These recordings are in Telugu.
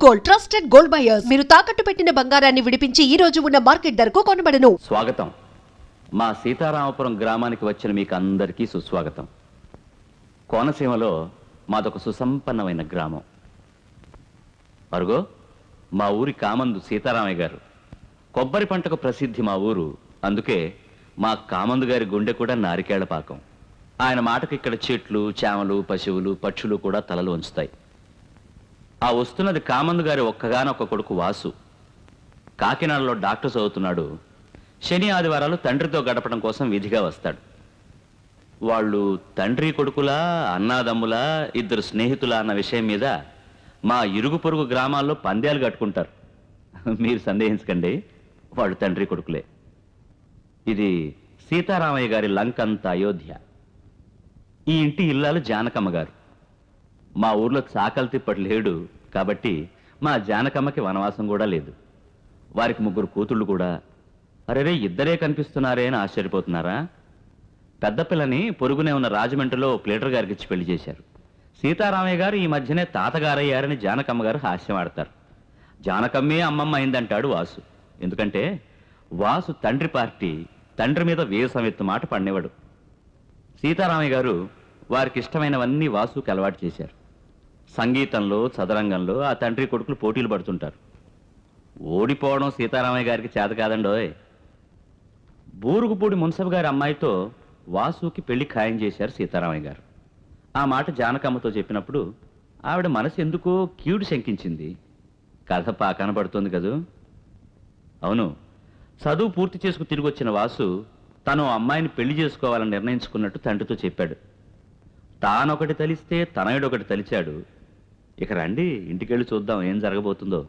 Gold, trusted gold buyers. మీరు తాకట్టు పెట్టిన బంగారాన్ని విడిపించి ఈ రోజు ఉన్న మార్కెట్ ధరకు కొనబడను. స్వాగతం. మా సీతారామపురం గ్రామానికి వచ్చిన మీకు అందరికీ సుస్వాగతం. కోనసీమలో మాదొక సుసంపన్నమైన గ్రామం. అరుగో మా ఊరి కామందు సీతారామయ్య గారు. కొబ్బరి పంటకు ప్రసిద్ధి మా ఊరు. అందుకే మా కామందు గారి గుండె కూడా నారికేళ్ల పాకం. ఆయన మాటకు ఇక్కడ చెట్లు, చేమలు, పశువులు, పక్షులు కూడా తలలు వంచుతాయి. ఆ వస్తున్నది కామందు గారి ఒక్కగానొక్క కొడుకు వాసు. కాకినాడలో డాక్టర్ చదువుతున్నాడు. శని ఆదివారాలు తండ్రితో గడపడం కోసం విధిగా వస్తాడు. వాళ్ళు తండ్రి కొడుకులా, అన్నాదమ్ములా, ఇద్దరు స్నేహితులా అన్న విషయం మీద మా ఇరుగు పొరుగు గ్రామాల్లో పందేలు కట్టుకుంటారు. మీరు సందేహించకండి, వాళ్ళు తండ్రి కొడుకులే. ఇది సీతారామయ్య గారి లంకంత అయోధ్య. ఈ ఇంటి ఇల్లాలు జానకమ్మ గారు. మా ఊర్లో చాకలి తిప్పటి లేడు కాబట్టి మా జానకమ్మకి వనవాసం కూడా లేదు. వారికి 3 కూతుళ్ళు కూడా. అరే ఇద్దరే కనిపిస్తున్నారే అని ఆశ్చర్యపోతున్నారా? పెద్ద పిల్లని పొరుగునే ఉన్న రాజమండ్రిలో ప్లేటర్ గారికి ఇచ్చి పెళ్లి చేశారు. సీతారామయ్య గారు ఈ మధ్యనే తాతగారయ్యారని జానకమ్మ గారు హాస్యం ఆడతారు. జానకమ్మే అమ్మమ్మ అయిందంటాడు వాసు. ఎందుకంటే వాసు తండ్రి పార్టీ, తండ్రి మీద వేసమెత్తు మాట పడినవాడు. సీతారామయ్య గారు వారికి ఇష్టమైనవన్నీ వాసుకి అలవాటు చేశారు. సంగీతంలో, చదరంగంలో ఆ తండ్రి కొడుకులు పోటీలు పడుతుంటారు. ఓడిపోవడం సీతారామయ్య గారికి చేత కాదండోయ్. బూరుగుపూడి మున్సబ్ గారి అమ్మాయితో వాసుకి పెళ్లి ఖాయం చేశారు సీతారామయ్య గారు. ఆ మాట జానకమ్మతో చెప్పినప్పుడు ఆవిడ మనసు ఎందుకో కీడు శంకించింది. కథ కనబడుతోంది కదూ. అవును, చదువు పూర్తి చేసుకు తిరిగి వచ్చిన వాసు తను అమ్మాయిని పెళ్లి చేసుకోవాలని నిర్ణయించుకున్నట్టు తండ్రితో చెప్పాడు. తానొకటి తలిస్తే తనయుడొకటి తలిచాడు. ఇక రండి, ఇంటికెళ్ళి చూద్దాం ఏం జరగబోతుందో.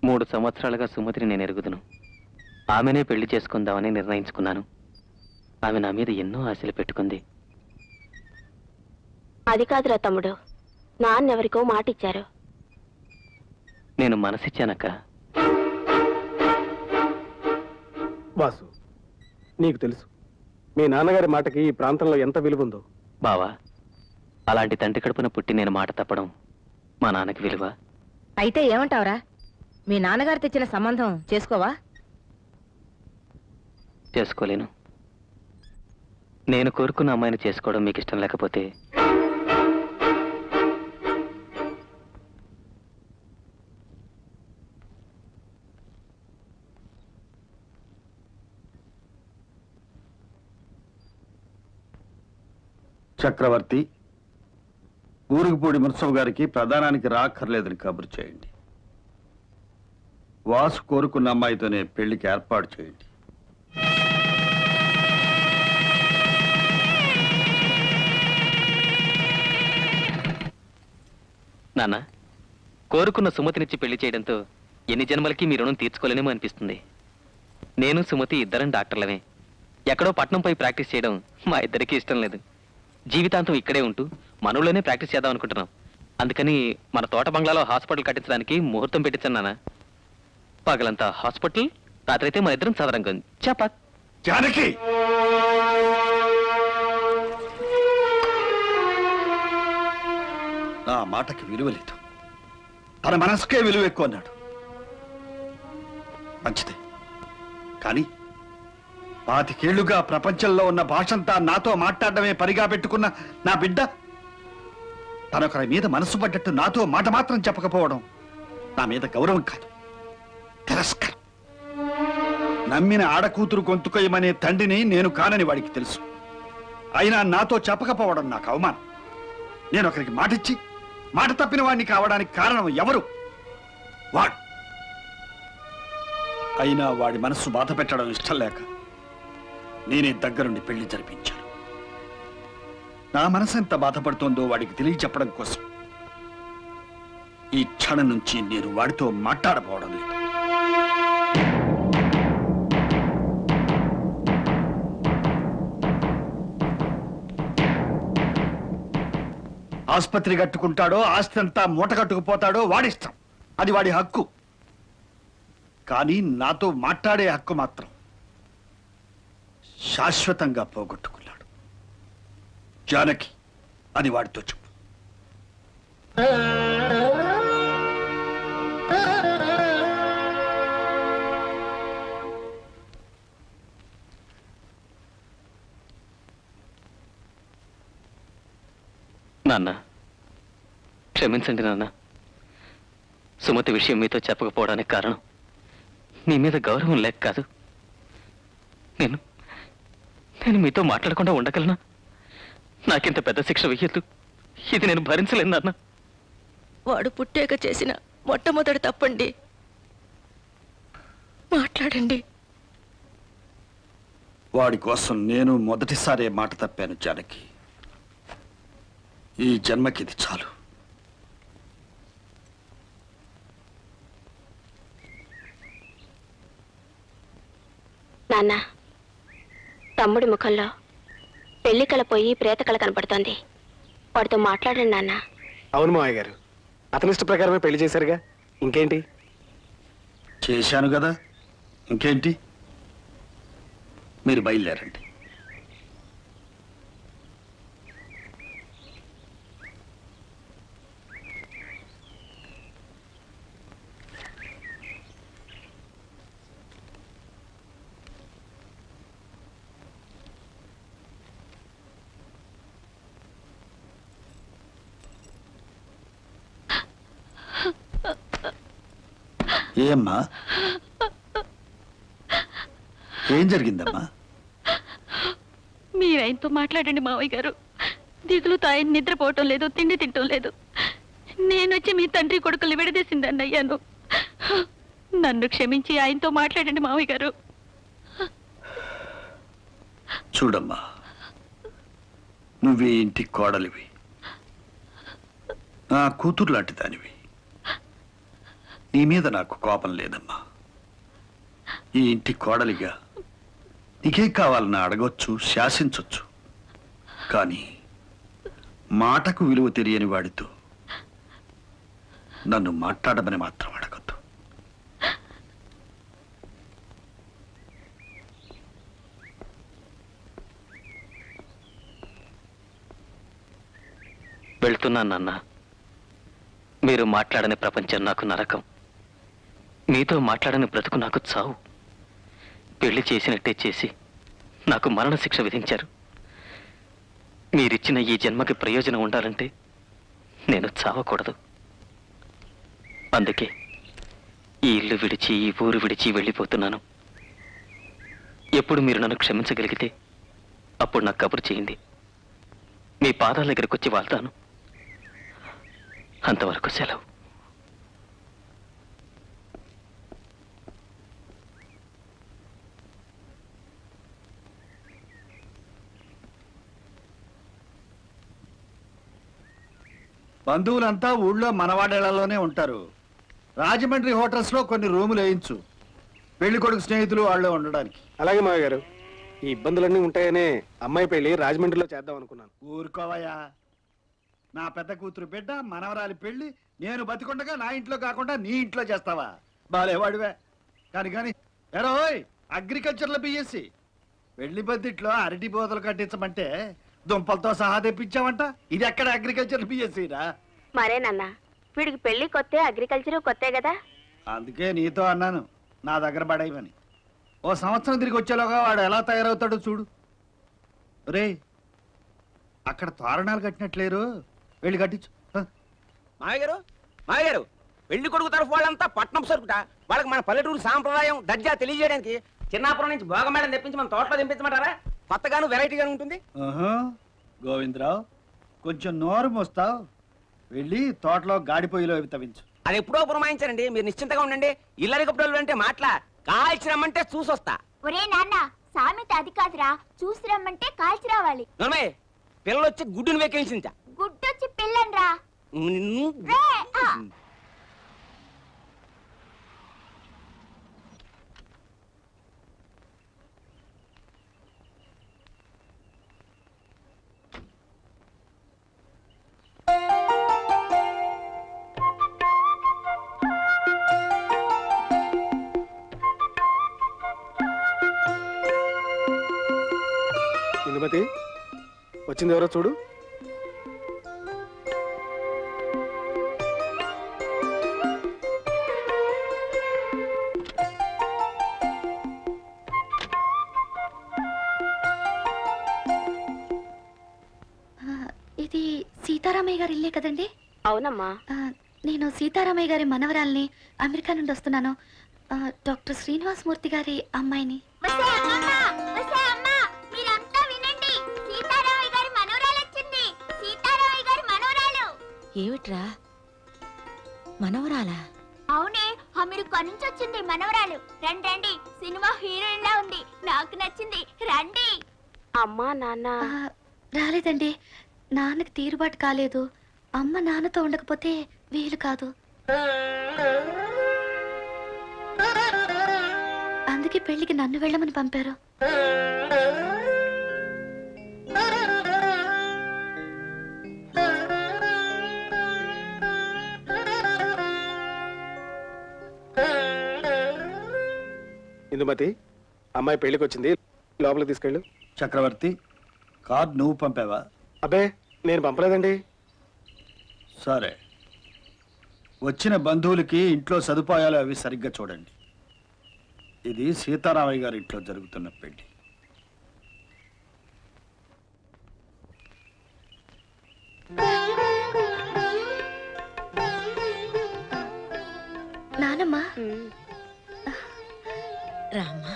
మూడు సంవత్సరాలుగా సుమతిని నేను ఎరుగుదును. ఆమెనే పెళ్లి చేసుకుందామని నిర్ణయించుకున్నాను. ఆమె నా మీద ఎన్నో ఆశలు పెట్టుకుంది. అది కాదురా తమ్ముడు, నాన్నెవరికో మాట ఇచ్చారు. నేను మనసిచ్చానక్క. వాసు, నీకు తెలుసు మీ నాన్నగారి మాటకి ఈ ప్రాంతంలో ఎంత విలువ ఉందో. బావా, అలాంటి తండ్రి కడుపున పుట్టి నేను మాట తప్పడం మా నాన్నకి విలువ. అయితే ఏమంటావురా? మీ నాన్నగారు తెచ్చిన సంబంధం చేసుకోవా? చేసుకోలేను. నేను కోరుకున్న అమ్మాయిని చేసుకోవడం మీకు ఇష్టం లేకపోతే చక్రవర్తి, ఊరుగుపూడి మున్సబ్ గారికి ప్రధానానికి రాక్కర్లేదని కబురు చేయండి. వాసు కోరుకున్న అమ్మాయితోనే పెళ్లికి ఏర్పాటు చేయండి. నాన్న, కోరుకున్న సుమతినిచ్చి పెళ్లి చేయడంతో ఎన్ని జన్మలకి మీ రుణం తీర్చుకోలేనేమో అనిపిస్తుంది. నేను సుమతి ఇద్దరం డాక్టర్లమే. ఎక్కడో పట్నంపై ప్రాక్టీస్ చేయడం మా ఇద్దరికీ ఇష్టం లేదు. జీవితాంతం ఇక్కడే ఉంటూ మనలోనే ప్రాక్టీస్ చేద్దాం అనుకుంటున్నాం. అందుకని మన తోట బంగ్లాలో హాస్పిటల్ కట్టించడానికి ముహూర్తం పెట్టించాను నాన్న. పగలంతా హాస్పిటల్, రాత్రైతే మన ఇద్దరం చదరంగం. చపాక్ జానకి, నా మాటకి విలువ లేదు. తన మనసుకే విలువ ఎక్కువ అన్నాడు. మంచిదే, కానీ 25 ఏళ్లుగా ప్రపంచంలో ఉన్న భాషంతా నాతో మాట్లాడడమే పనిగా పెట్టుకున్న నా బిడ్డ తనొకరి మీద మనసు పడ్డట్టు నాతో మాట మాత్రం చెప్పకపోవడం నా మీద గౌరవం కాదు, తిరస్కారం. నమ్మిన ఆడకూతురు గొంతుకొయ్యమనే తండ్రిని నేను కానని వాడికి తెలుసు. అయినా నాతో చెప్పకపోవడం నాకు అవమానం. నేను ఒకరికి మాటిచ్చి మాట తప్పిన వాడిని కావడానికి కారణం ఎవరు? వాడు. అయినా వాడి మనస్సు బాధ పెట్టడం ఇష్టం లేక నేనే దగ్గరుండి పెళ్లి జరిపించాను. నా మనసు ఎంత బాధపడుతోందో వాడికి తెలియచెప్పడం కోసం ఈ క్షణం నుంచి నేను వాడితో మాట్లాడపోవడం లేదు. ఆసుపత్రి కట్టుకుంటాడో ఆస్తి అంతా మూట కట్టుకుపోతాడో వాడిష్టం, అది వాడి హక్కు. కానీ నాతో మాట్లాడే హక్కు మాత్రం శాశ్వతంగా పోగొట్టుకున్నాడు. జానకి అని వాడితో చెప్పు. నాన్న, క్షమించండి నాన్న. సుమతి విషయం మీతో చెప్పకపోవడానికి కారణం మీ మీద గౌరవం లేక కాదు. నేను నేను మీతో మాట్లాడకుండా ఉండగలనా? నాకింత పెద్ద శిక్ష వెయ్యొద్దు. ఇది నేను భరించలేను నాన్న. వాడు పుట్టాక చేసిన మొట్టమొదటి తప్పండి. మాట్లాడండి. వాడి కోసం నేను మొదటిసారే మాట తప్పాను జానకి. ఈ జన్మకిది చాలు. నాన్న, తమ్ముడి ముఖంలో పెళ్లి కళ పోయి ప్రేత కళ కనపడుతోంది. వాడితో మాట్లాడండి నాన్న. అవును మావయ్య గారు, అతని ఇష్ట ప్రకారమే పెళ్లి చేశారుగా, ఇంకేంటి? చేశాను కదా, ఇంకేంటి? మీరు బయలుదేరండి. ఏమ్మా, ఏం జరిగిందమ్మా? మీరు ఆయనతో మాట్లాడండి మావయ్య గారు. దిగులుతో ఆయన నిద్రపోవటం లేదు, తిండి తింటం లేదు. నేనొచ్చి మీ తండ్రి కొడుకులు విడదీసిందని అయ్యాను. నన్ను క్షమించి ఆయనతో మాట్లాడండి మావయ్య గారు. చూడమ్మా, నువ్వే ఇంటి కోడలివి, నా కూతురు లాంటి దానివి. నీ మీద నాకు కోపం లేదమ్మా. ఈ ఇంటి కోడలిగా నీకేం కావాలని అడగొచ్చు, శాసించొచ్చు. కానీ మాటకు విలువ తెలియని వాడితో నన్ను మాట్లాడమని మాత్రం అడగొద్దు. వెళ్తున్నాను నాన్న. మీరు మాట్లాడని ప్రపంచం నాకు నరకం. మీతో మాట్లాడని బ్రతుకు నాకు చావు. పెళ్లి చేసినట్టే చేసి నాకు మరణశిక్ష విధించారు. మీరిచ్చిన ఈ జన్మకి ప్రయోజనం ఉండాలంటే నేను చావకూడదు. అందుకే ఈ ఇల్లు విడిచి, ఈ ఊరు విడిచి వెళ్ళిపోతున్నాను. ఎప్పుడు మీరు నన్ను క్షమించగలిగితే అప్పుడు నాకు కబురు చేయండి. మీ పాదాల దగ్గరికి వచ్చి వాళ్తాను. అంతవరకు సెలవు. బంధువులంతా ఊళ్ళో మనవాడేళ్లలోనే ఉంటారు. రాజమండ్రి హోటల్స్ లో కొన్ని రూములు వేయించు, పెళ్లి కొడుకు స్నేహితులు వాళ్ళే ఉండడానికి. అలాగే మావయ్య గారు, ఈ ఇబ్బందులన్నీ ఉంటాయనే అమ్మాయి పెళ్లి రాజమండ్రిలో చేద్దాం అనుకున్నాను. ఊరుకోవయ్యా, నా పెద్ద కూతురు బిడ్డ మనవరాలి పెళ్లి నేను బతికుండగా నా ఇంట్లో కాకుండా నీ ఇంట్లో చేస్తావా? బాలేవాడివే. కానీ కానీ ఎరోయ్, అగ్రికల్చర్లో బిఎస్సి పెళ్లి బద్దిట్లో అరటి బోతలు కట్టించమంటే దుంపలతో సహా తెప్పించావంట. ఇది ఎక్కడ అగ్రికల్చర్ బిఎస్సిరా? మరే నాన్న, వీడికి పెళ్లి కొత్తే, అగ్రికల్చర్ కొత్తే కదా. అందుకే నీతో అన్నాను నా దగ్గర పడేయమని. ఓ సంవత్సరం తిరిగి వచ్చేలోగా వాడు ఎలా తయారవుతాడో చూడు. రే, అక్కడ తోరణాలు కట్టినట్లేరు, వెళ్ళి కట్టించు. మాయగారు పెళ్లి కొడుకు తరఫు వాళ్ళంతా పట్నం సరుకుట. వాళ్ళకి మన పల్లెటూరు సాంప్రదాయం దర్జా తెలియజేయడానికి చిన్నాపురం నుంచి భోగమేళం తెప్పించి మన తోటలో దింపించమంటారా? కొత్తగాను వెరైటీగాను ఉంటుంది. గోవిందరావు, కొంచెం నోరు మోస్తావు, వెళ్ళి తోటలో గాడిపోయిలో తవ్వించు. అది ఎప్పుడో పురమాయించారండి, మీరు నిశ్చింతగా ఉండండి. ఇల్లరి కప్పుడలు అంటే మాటల కాల్చి రమ్మంటే చూసొస్తా. ఒరే నాన్న, సామెత అది కాదురా, చూసి రమ్మంటే కాల్చి రావాలి. నోర్మయ్య, పిల్లలు వచ్చి గుడ్డును వెక్కించించా. గుడ్డొచ్చి పిల్లన్రా. నిన్ను ఇందుమతి వచ్చింది ఎవరో చూడు. ఇది సీతారామయ్య గారి ఇల్లే కదండి? అవునమ్మా. నేను సీతారామయ్య గారి మనవరాల్ని, అమెరికా నుండి వస్తున్నాను. డాక్టర్ శ్రీనివాసమూర్తి గారి అమ్మాయిని. మీరంతా వినండి, సీతారామయ్య గారి మనవరాలు వచ్చింది. సీతారామయ్య గారి మనవరాలు. ఏమిట్రా మనవరాలా? అవునే, అమెరికా నుంచి వచ్చింది మనవరాలు. రండి రండి, సినిమా హీరోయిన్ లా ఉంది. నాకు నచ్చింది, రండి. అమ్మా నాన్న రాలేదండి, నాన్నకి తీరుబాటు కాలేదు. అమ్మ నాన్నతో ఉండకపోతే వీలు కాదు. అందుకే పెళ్లికి నన్ను వెళ్ళమని పంపారు. ఇందుమతి, అమ్మాయి పెళ్లికి వచ్చింది, లోపలికి తీసుకెళ్ళు. చక్రవర్తి, కార్డు నువ్వు పంపావా? అబ్బే, నేను పంపలేదండి. సరే, వచ్చిన బంధువులకి ఇంట్లో సదుపాయాలు అవి సరిగ్గా చూడండి. ఇది సీతారామయ్య గారి ఇంట్లో జరుగుతున్న పెళ్లి. నానమ్మ, రామ్మా.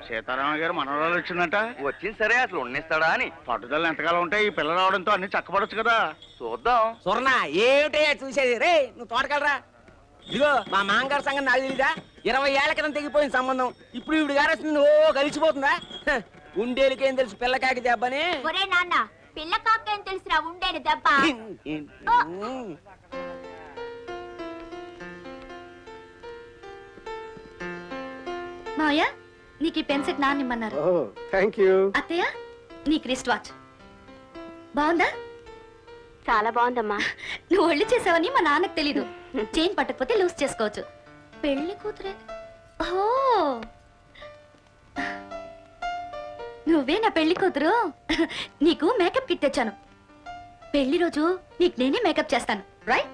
సీతారామయ్య గారు మనవరాలు వచ్చిందంట. వచ్చింది సరే, అసలు ఉన్నిస్తాడా అని పట్టుదల ఎంతకాలం ఉంటాయి. ఈ పిల్ల రావడంతో అన్ని చక్కబడొచ్చు కదా. చూద్దాం. సువర్ణ ఏమిటే చూసేది రే, నువ్వు తోటకెళ్ళరా. ఇదిగో మా మాంగారు సంగతి నాకు తెలీదా? 20 ఏళ్ల క్రితం తెగిపోయిన సంబంధం. ఇప్పుడు ఇవిడు గారు వస్తుంది, ఓ కలిసిపోతుందా? ఉండేలకేం తెలుసు పిల్లకాకి దెబ్బని. ఒరే నాన్న, పిల్ల కాకేం తెలుసురా ఉండేది దెబ్బ. మావయ్య, నీకు ఈ పెన్ సెట్ నాన్న ఇమ్మన్నారు. ఓ, థ్యాంక్ యూ. అత్తయ్య, నీకు రిస్ట్ వాచ్ బాగుందా? చాలా బాగుందమ్మా. నువ్వు ఒళ్ళు చేసావని మా నాన్నకు తెలీదు. చైన్ పట్టకపోతే లూజ్ చేసుకోవచ్చు. పెళ్లి కూతురే. ఓ, నువ్వే నా పెళ్లి కూతురు. నీకు మేకప్ కిట్ తెచ్చాను. పెళ్లి రోజు నీకు నేనే మేకప్ చేస్తాను, రైట్?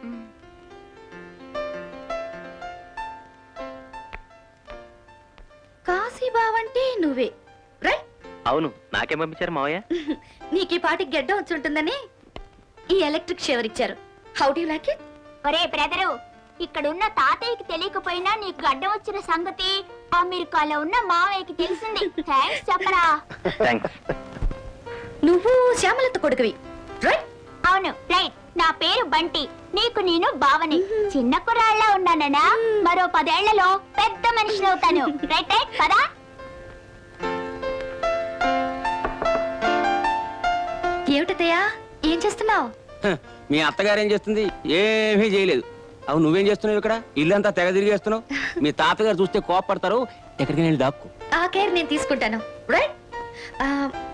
కాశీ బావంటే నువ్వే, రైట్? అవును, నాకేం పంపించారు మావయ్య? నీకు ఈ పాటికి గెడ్డ వచ్చి ఉంటుందని ఈ ఎలక్ట్రిక్ షవర్ ఇచ్చారు. How do you like it? ఒరే బ్రదరు, ఇక్కడున్న తాతయ్యకి తెలియకపోయినా నీకు గడ్డం వచ్చిన సంగతి అమెరికాలో ఉన్న మావయ్యకి తెలిసింది. థ్యాంక్స్ చెప్పరా. థ్యాంక్స్. నువ్వు శ్యామలత కొడుకువి, రైట్? అవును, రైట్. నా పేరు బంటి, నీకు నేను బావని. చిన్న కుర్రాళ్ళ ఉన్నానన్నా, మరో 10 ఏళ్లలో పెద్ద మనిషిని అవుతాను. రైట్ రైట్ పదా. ఏమిటయ్యా, ఏం చేస్తున్నావు? మీ అత్తగారు ఏం చేస్తుంది? ఏమీ చేయలేదు. అవును, నువ్వేం చేస్తున్నావు ఇక్కడ? ఇల్లంతా తెగ తిరిగేస్తున్నావు. మీ తాతగారు చూస్తే కోపడతారు. ఎక్కడికి వెళ్ళి దాక్కు. ఆ కేర్ నేను తీసుకుంటాను, రైట్?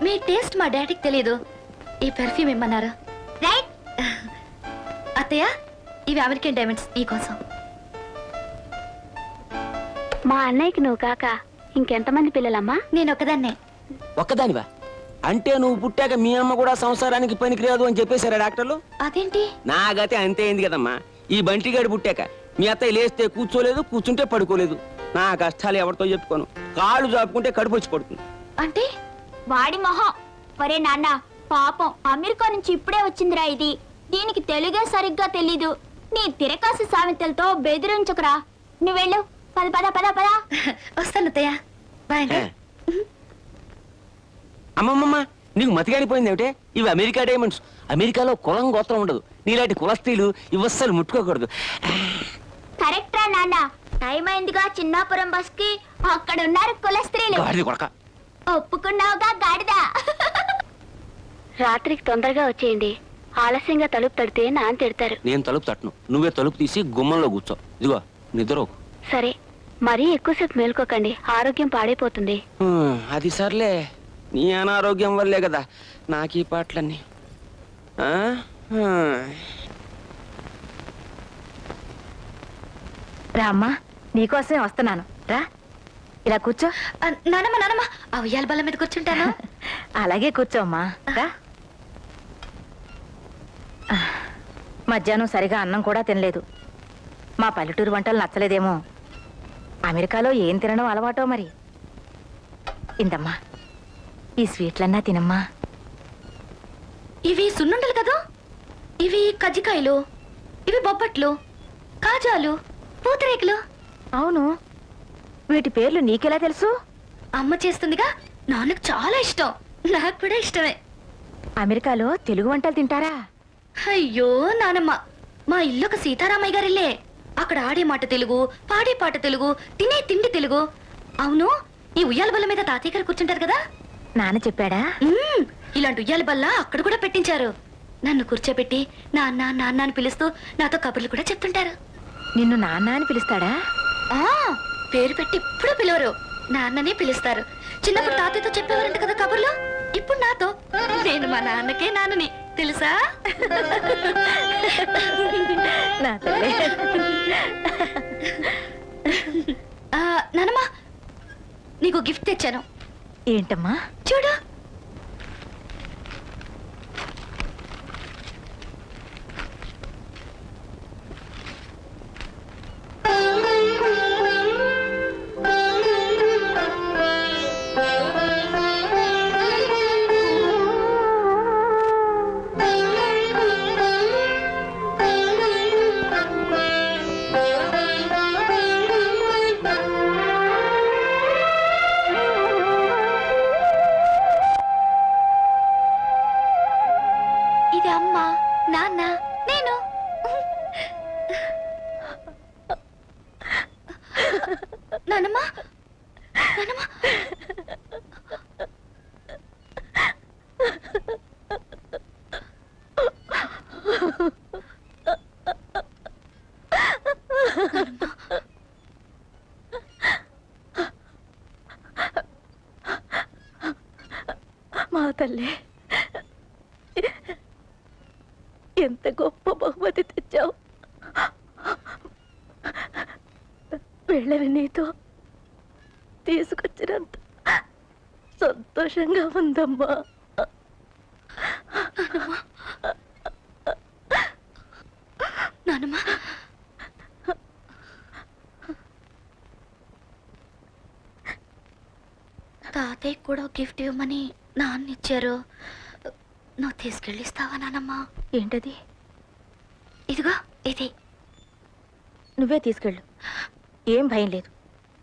మీ టేస్ట్ మా డాడీకి తెలియదు. ఈ పెర్ఫ్యూమ్ ఇమ్మన్నారు, రైట్. అత్తయ్య, ఇవి అమెరికన్ డైమండ్స్ నీకోసం. మా అన్నయ్యకి నువ్వు కాక ఇంకెంతమంది పిల్లలమ్మా? నేను ఒకదాన్నే. ఒక్కదానివా? అంటే నువ్వు పుట్టాక మీ అమ్మ కూడా సంసారానికి పనికిరాదు అని చెప్పేశారా డాక్టర్లు? అదేంటి? నా గతి అంతే అయింది కదమ్మా. ఈ బంటిగాడు పుట్టాక మీ అత్తయ్య లేస్తే కూర్చోలేదు, కూర్చుంటే పడుకోలేదు. నా కష్టాలు ఎవరితో చెప్పుకోను. కాళ్ళు చాపుకుంటే కడుపు వచ్చి పడుతుంది. అంటే వాడి మొహం. ఒరే నాన్న, పాపం అమెరికా నుంచి ఇప్పుడే వచ్చిందిరా ఇది. దీనికి తెలుగే సరిగ్గా తెలీదు. నీ తిరకాసి సామెతలతో బెదిరించుకురా. నువ్వు వెళ్ళు. పద పద పద పద. వస్తాను అత్తయ్య, బాయ్. అమ్మమ్మమ్మ, నీకు మతిగానిపోయింది ఏమిటే? ఇవి అమెరికా డైమండ్స్. అమెరికాలో కులం గోత్రం ఉండదు. నీలాంటి కులస్త్రీలు ఇవస్సలు ముట్టుకోకూడదు. కరెక్ట్ రా నాన్న. టైం అయిందిగా చిన్నాపురం బస్ కి. అక్కడ ఉన్నారు కులస్త్రీలు. గాడిద కొడక. ఒప్పుకున్నావుగా గాడిదా. రాత్రికి తొందరగా వచ్చేయండి. ఆలస్యంగా తలుపు తడితే నాన్న తిడతారు. నేను తలుపు తట్టను. నువ్వే తలుపు తీసి గుమ్మంలో కూర్చో. ఇదిగో నిద్రకు. సరే, మరీ ఎక్కువసేపు మేల్కోకండి, ఆరోగ్యం పాడైపోతుంది. అది సర్లే, నీ అనారోగ్యం వల్లే కదా నాకు ఈ పాటలన్నీ. రా అమ్మా, నీకోసమే వస్తున్నాను. రా, ఇలా కూర్చో. నానమ్మ నానమ్మ ఆ ఉయ్యాల బల్ల మీద కూర్చుంటాను. అలాగే కూర్చోమ్మా. రా. మధ్యాహ్నం సరిగా అన్నం కూడా తినలేదు. మా పల్లెటూరు వంటలు నచ్చలేదేమో. అమెరికాలో ఏం తినడం అలవాటో మరి. ఇందమ్మా, ఈ స్వీట్లన్నా తినమ్మా. ఇవి సున్నుండలు కదా, ఇవి కజ్జికాయలు, ఇవి బొబ్బట్లు, కాజాలు, పూతరేకులు. అవును, వీటి పేర్లు నీకెలా తెలుసు? అమ్మ చేస్తుందిగా, నాన్నకు చాలా ఇష్టం, నాకు కూడా ఇష్టమే. అమెరికాలో తెలుగు వంటలు తింటారా? అయ్యో నానమ్మ, మా ఇల్లు ఒక సీతారామయ్య గారిల్లే. అక్కడ ఆడే మాట తెలుగు, పాడే పాట తెలుగు, తినే తిండి తెలుగు. అవును, ఈ ఉయ్యాల బల్ల మీద తాతయ్య గారు కూర్చుంటారు కదా. నాన్న చెప్పాడా? ఇలాంటి ఉయ్యాల బల్ల అక్కడ కూడా పెట్టించారు. నన్ను కూర్చోబెట్టి నాన్న నాన్న అని పిలుస్తూ నాతో కబుర్లు కూడా చెప్తుంటారు. నిన్ను నాన్న అని పిలుస్తాడా? ఆ పేరు పెట్టి ఇప్పుడు పిలవరు, నాన్ననే పిలుస్తారు. చిన్నప్పుడు తాతయ్యతో చెప్పేవారంట కదా కబుర్లు, ఇప్పుడు నాతో. నేను మా నాన్నకే నాన్నని తెలుసా? నా తల్లి. నానమ్మ, నీకు గిఫ్ట్ తెచ్చాను. ఏంటమ్మా? చూడు. ఇది అమ్మ, నాన్న, నేను. నానమ్మ, నానమ్మ, మా తల్లి, ఎంత గొప్ప బహుమతి తెచ్చావు. వెళ్ళని నీతో తీసుకొచ్చినంత సంతోషంగా ఉందమ్మా. నానమ్మ, తాతయ్య కూడా గిఫ్ట్ ఇవ్వమని నాన్న ఇచ్చారు. నువ్వు తీసుకెళ్ళిస్తావా నానమ్మ? ఏంటది? ఇదిగో ఇది. నువ్వే తీసుకెళ్ళు, ఏం భయం లేదు.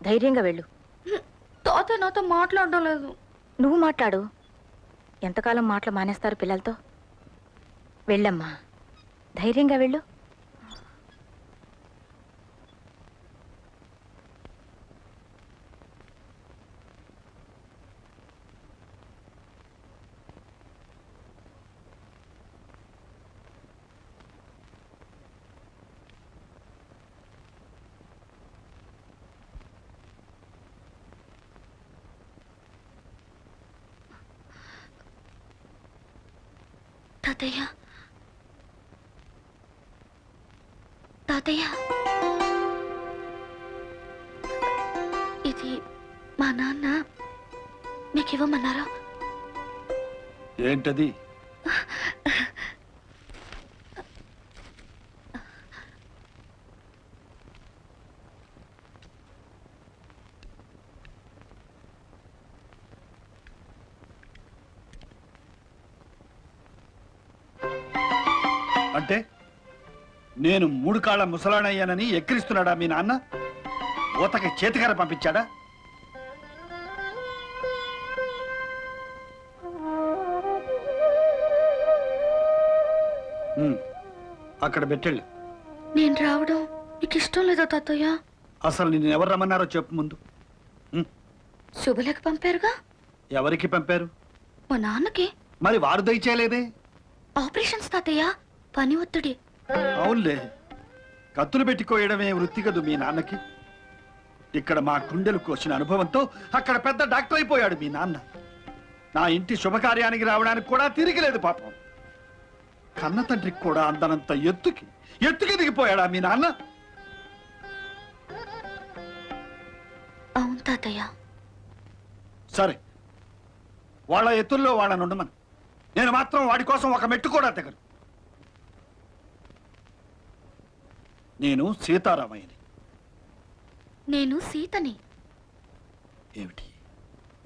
ధైర్యంగా వెళ్ళు. తాతయ్య నాతో మాట్లాడడం లేదు. నువ్వు మాట్లాడు. ఎంతకాలం మాటలు మానేస్తారు పిల్లలతో? వెళ్ళమ్మా, ధైర్యంగా వెళ్ళు. తాతయ్య, తాతయ్య, ఇది మా నాన్న మీకు ఇవ్వమన్నారా? ఏంటది? అంటే నేను 3 కాళ్ళ ముసలానయ్యానని ఎక్కిరిస్తున్నాడా మీ నాన్న? ఊతకి చేతికర పంపించాడా? అక్కడ పెట్టెళ్ళు. నేను రావడం నీకు ఇష్టం లేదా తాతయ్య? అసలు నిన్ను ఎవరు రమ్మన్నారో చెప్పు ముందు. శుభలేఖ పంపారుగా. ఎవరికి పంపారు? మా నాన్నకి. మరి వారు దయచేయలేదే? ఆపరేషన్స్ తాతయ్య, పని ఒత్తిడి. అవునులే, కత్తులు పెట్టుకోయడమే వృత్తి కదు మీ నాన్నకి. ఇక్కడ మా గుండెలు కోసిన అనుభవంతో అక్కడ పెద్ద డాక్టర్ అయిపోయాడు మీ నాన్న. నా ఇంటి శుభకార్యానికి రావడానికి కూడా తిరిగిలేదు పాపం. కన్న తండ్రికి కూడా అందనంత ఎత్తుకి దిగిపోయాడా మీ నాన్న? అవును తాతయ్య. సరే, వాళ్ళ ఎత్తుల్లో వాళ్ళని ఉండమని. నేను మాత్రం వాడి కోసం ఒక మెట్టు కూడా తెగను. నేను సీతారామయ్యని. నేను సీతని. ఏమిటి?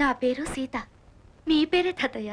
నా పేరు సీత. మీ పేరే తాతయ్య.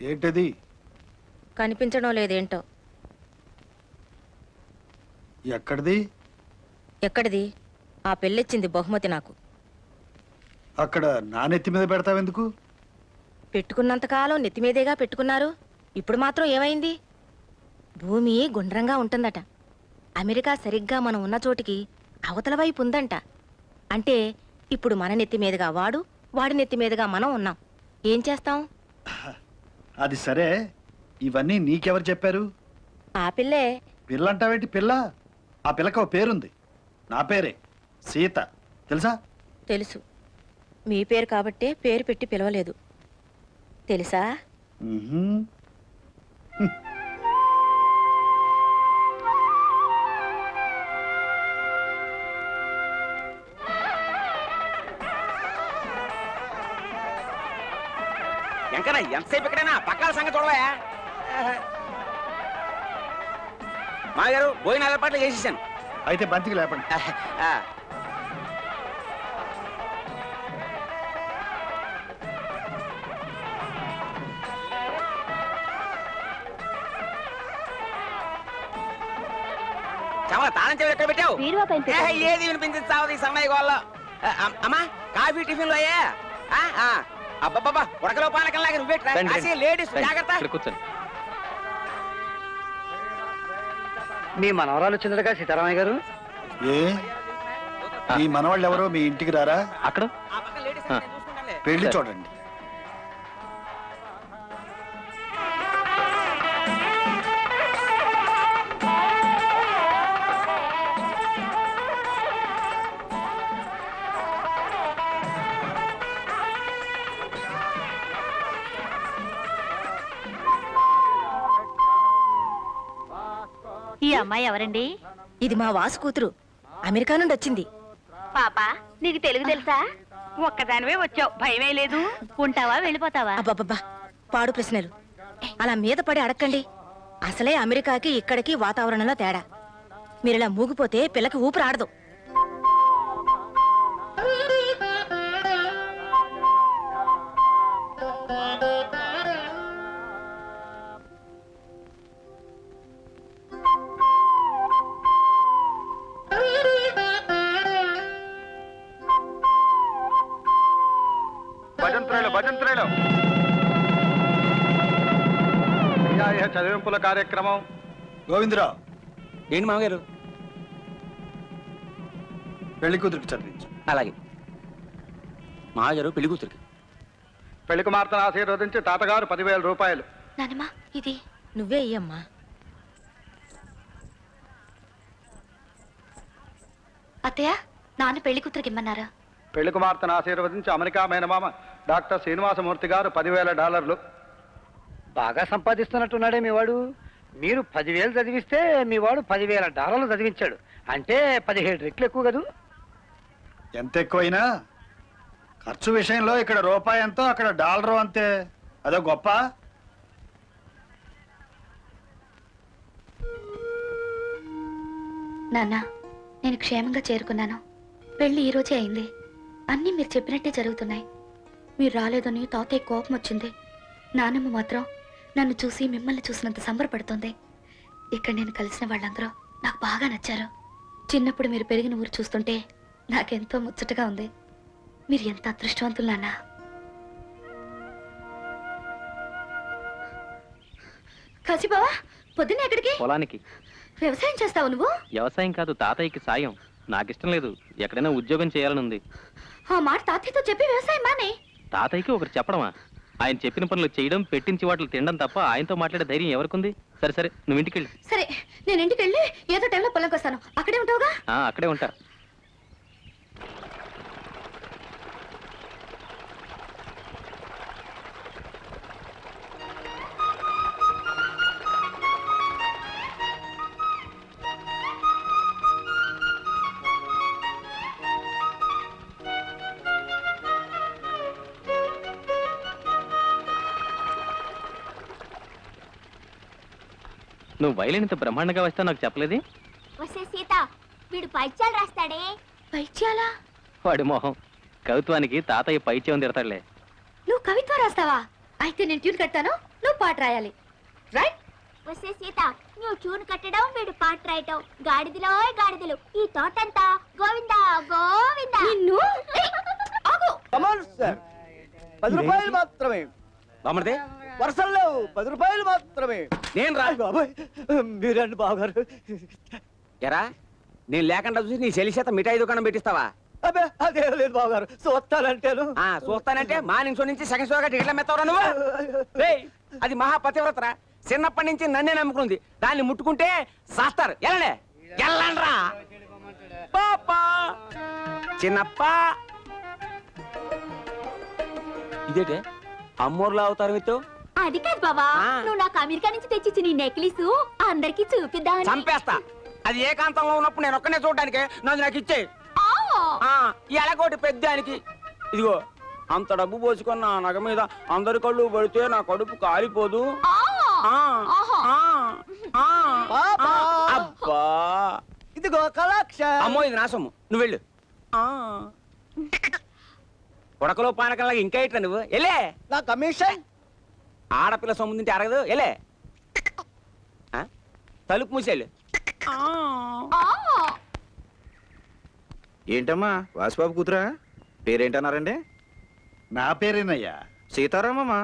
ఏంటది? కనిపించడం లేదేంటో. ఎక్కడిది? ఎక్కడిది? ఆ పెళ్ళిచ్చింది బహుమతి నాకు. అక్కడ నా నెత్తి మీద పెడతావెందుకు? పెట్టుకున్నంతకాలం నెత్తిమీదేగా పెట్టుకున్నారు. ఇప్పుడు మాత్రం ఏమైంది? భూమి గుండ్రంగా ఉంటుందట. అమెరికా సరిగ్గా మనం ఉన్న చోటికి అవతల వైపు ఉందంట. అంటే ఇప్పుడు మన నెత్తి మీదుగా వాడు, వాడి నెత్తి మీదుగా మనం ఉన్నాం. ఏం చేస్తాం? అది సరే, ఇవన్నీ నీకెవరు చెప్పారు? ఆ పిల్లే. పిల్లంటావేంటి? పిల్ల? ఆ పిల్లకి ఓ పేరుంది. నా పేరే సీత, తెలుసా? తెలుసు. మీ పేరు కాబట్టే పేరు పెట్టి పిలవలేదు. తెలుసా? ఉహుం. ఎంకన్నా ఎంతసేపు ఇక్కడైనా పక్కన సంగతి చూడవా? మాగారు భోజనాల ఏర్పాట్లు చేసేసాను. అయితే బంతికి లేపండి. ఆ, చమల తాళం చెవి ఎక్కడ పెట్టావు? బీరువా పైన పెట్టాను. ఏది వినిపించింది సావది ఈ సన్నయ్య గోళ్ళ. అమ్మా కాఫీ టిఫిన్లు అయ్యా? అబ్బబ్బబ్బా ఉడకలో పాలకంలాగా నువ్వేట్రా? రండి, కాశీ రండి. లేడీస్ జాగ్రత్త. ఇక్కడ కూర్చోండి. మీ మనవరాలు వచ్చిందటగా సీతారామయ్య గారు. ఏ మీ మనవాళ్ళు ఎవరో మీ ఇంటికి రారా? అక్కడ ఆ పక్కన లేడీస్ ఆ. నేను చూసుకుంటానులే. పెళ్లి చూడండి. ఈ అమ్మాయి ఎవరండి? ఇది మా వాసు కూతురు. అమెరికా నుండి వచ్చింది. పాపా నీకు తెలుగు తెలుసా? ఒక్కదానివే వచ్చావు, భయమే లేదు. ఉంటావా వెళ్ళిపోతావా? అబ్బబ్బబ్బా, పాడు ప్రశ్నలు. అలా మీద పడి అడక్కండి. అసలే అమెరికాకి ఇక్కడికి వాతావరణంలో తేడా. మీరిలా మూగిపోతే పిల్లకి ఊపిరాడదు. భజంత్రేలు చదివింపుల కార్యక్రమం. గోవిందరావు, ఏంటి మామగారు? పెళ్లి కూతురికి చదివించు. అలాగే మామగారు పెళ్లి కూతురికి. పెళ్లి కుమార్తెను ఆశీర్వదించి తాతగారు 10,000 రూపాయలు. నానమ్మా ఇది. నువ్వే ఇయ్యమ్మా. అత్తయ్య, నాన్న పెళ్లి కూతురికి ఇమ్మన్నారా? పెళ్లి కుమార్తెను ఆశీర్వదించి అమెరికా మేనమామ డాక్టర్ శ్రీనివాసమూర్తి గారు $10,000. బాగా సంపాదిస్తున్నట్టున్నాడే మీ వాడు. మీరు 10,000 చదివిస్తే మీ వాడు $10,000 చదివించాడు. అంటే 17 రెట్లు ఎక్కువ కదూ. ఎంత ఎక్కువైనా ఖర్చు విషయంలో ఇక్కడ రూపాయి ఎంతో అక్కడ డాలరు అంతే. అదో గొప్ప. నాన్న, నేను క్షేమంగా చేరుకున్నాను. పెళ్లి ఈ రోజే అయింది. అన్నీ మీరు చెప్పినట్టే జరుగుతున్నాయి. మీరు రాలేదని తాతయ్య కోపం వచ్చింది. నానమ్మ మాత్రం నన్ను చూసి మిమ్మల్ని చూసినంత సంబరపడుతోంది. ఇక్కడ నేను కలిసిన వాళ్ళందరూ నాకు బాగా నచ్చారు. చిన్నప్పుడు మీరు పెరిగిన ఊరు చూస్తుంటే నాకెంతో ముచ్చటగా ఉంది. మీరు ఎంత అదృష్టవంతులు నాన్న. కాశీబావా, పొద్దున్న ఎక్కడికి? పొలానికి. వ్యవసాయం చేస్తావు నువ్వు? వ్యవసాయం కాదు, తాతయ్యకి సాయం. నాకిష్టం లేదు, ఎక్కడైనా ఉద్యోగం చేయాలని ఉంది. ఆ మాట తాతయ్యతో చెప్పి వ్యవసాయం మానే. తాతయ్యకి ఒకరు చెప్పడమా? ఆయన చెప్పిన పనులు చేయడం, పెట్టించి వాటిని తినడం తప్ప ఆయనతో మాట్లాడే ధైర్యం ఎవరికుంది? సరే సరే, నువ్వు ఇంటికి వెళ్ళు. సరే, నేను ఇంటికి వెళ్ళి ఏదో టైంలో పొలంకి వస్తాను. అక్కడే ఉంటావుగా? అక్కడే ఉంటా. నువ్వు వైలిన్ ఇంత బ్రహ్మాండంగా వస్తావు నాకు చెప్పలేది? వసే సీత, వీడు పైత్యాలు రాస్తాడే. పైత్యాలా? వాడి మొహం. కవిత్వానికి తాతయ్య పైత్యం తిడతాడులే. నువ్వు కవిత్వం రాస్తావా? అయితే నేను ట్యూన్ కట్టాను, నువ్వు పాట రాయాలి. రైట్? వసే సీత, నువ్వు చూను కట్టడం, వీడు పాట రాయటం. గాడిదలో గాడిదలు, ఈ తోటంతా గోవిందా గోవిందా. నిన్ను ఆగు. 10 రూపాయలు మాత్రమే. బామ్మర్దే, వర్షం లేవు, 10 రూపాయలు మాత్రమే. నేను రా బాబాయ్, మీరండి బావగారు. ఎరా, నేను లేకుండా చూసి నీ చెల్లి చేత మిఠాయి దుకాణం పెట్టిస్తావా? అబ్బే, అదే లేదు బావగారు, చూస్తానంటాను. చూస్తానంటే మార్నింగ్ షో నుంచి సెకండ్ షోగా టికెట్ల మెత్తవరా నువ్వు? రేయ్, అది మహాపతివ్రతరా. చిన్నప్పటి నుంచి నన్నే నమ్ముకుంది. దాన్ని ముట్టుకుంటే సాస్తారు. ఎల్లండి, ఎల్లండ్రా పాపా. చిన్నప్ప ఇదేటే అమ్మోర్లా అవుతారు మీతో? అది కాదు బాబా, నువ్వు నాకు అమెరికా నుంచి తెచ్చిచ్చి నీ నెక్లెస్ అందరికి చూపిద్దాం. చంపేస్తా. అది ఏకాంతంలో ఉన్నప్పుడు నేను ఒక్కనే చూడడానికి నాకు ఇచ్చే. ఎలాగోటి పెద్దానికి. ఇదిగో, అంత డబ్బు పోసుకున్న నగ మీద అందరి కళ్ళు పడితే నా కడుపు కాలిపోదు. అబ్బా, ఇదిగో కలాక్ష. అమ్మో, ఇది నా సొమ్ము, నువ్వు వెళ్ళు. ఉడకలో పానకంలాగా ఇంకా ఇట్లా నువ్వు వెళ్ళే. నా కమిషన్. ఆడపిల్ల సొమ్ము తింటే అరగదు. వెళ్ళే, తలుపు మూసేళ్ళు. ఏంటమ్మా, వాసుబాబు కూతురా? పేరేంటన్నారండి? నా పేరేనయ్యా. సీతారామమ్మా.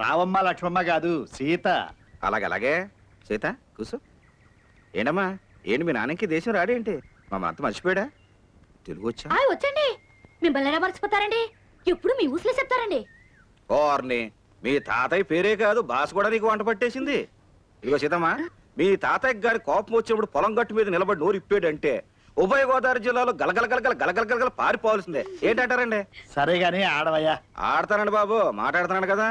రావమ్మ లక్ష్మమ్మ కాదు, సీత. అలాగే సీత, కూసు. ఏంటమ్మా, ఏంటి మీ నాన్నకి దేశం రాడేంటి? మమ్మల్ని అంత మర్చిపోయాడా? తెలుగు వచ్చా? వచ్చండి. మిమ్మల్ని ఎలా మర్చిపోతారండి? ఎప్పుడు మీ ఊసులే చెప్తారండి. ఓర్ని, మీ తాతయ్య పేరే కాదు, భాష కూడా నీకు వంట పట్టేసింది. ఇదిగో సీతమ్మా, మీ తాతయ్య గారి కోపం వచ్చినప్పుడు పొలం గట్టు మీద నిలబడి నోరు ఇప్పాడంటే ఉభయ గోదావరి జిల్లాలో గలగల పారిపోవాల్సిందే. ఏంటంటారండి? సరే గానీ ఆడవయ్యా. ఆడతానండి బాబు, మాట్లాడుతున్నాడు కదా.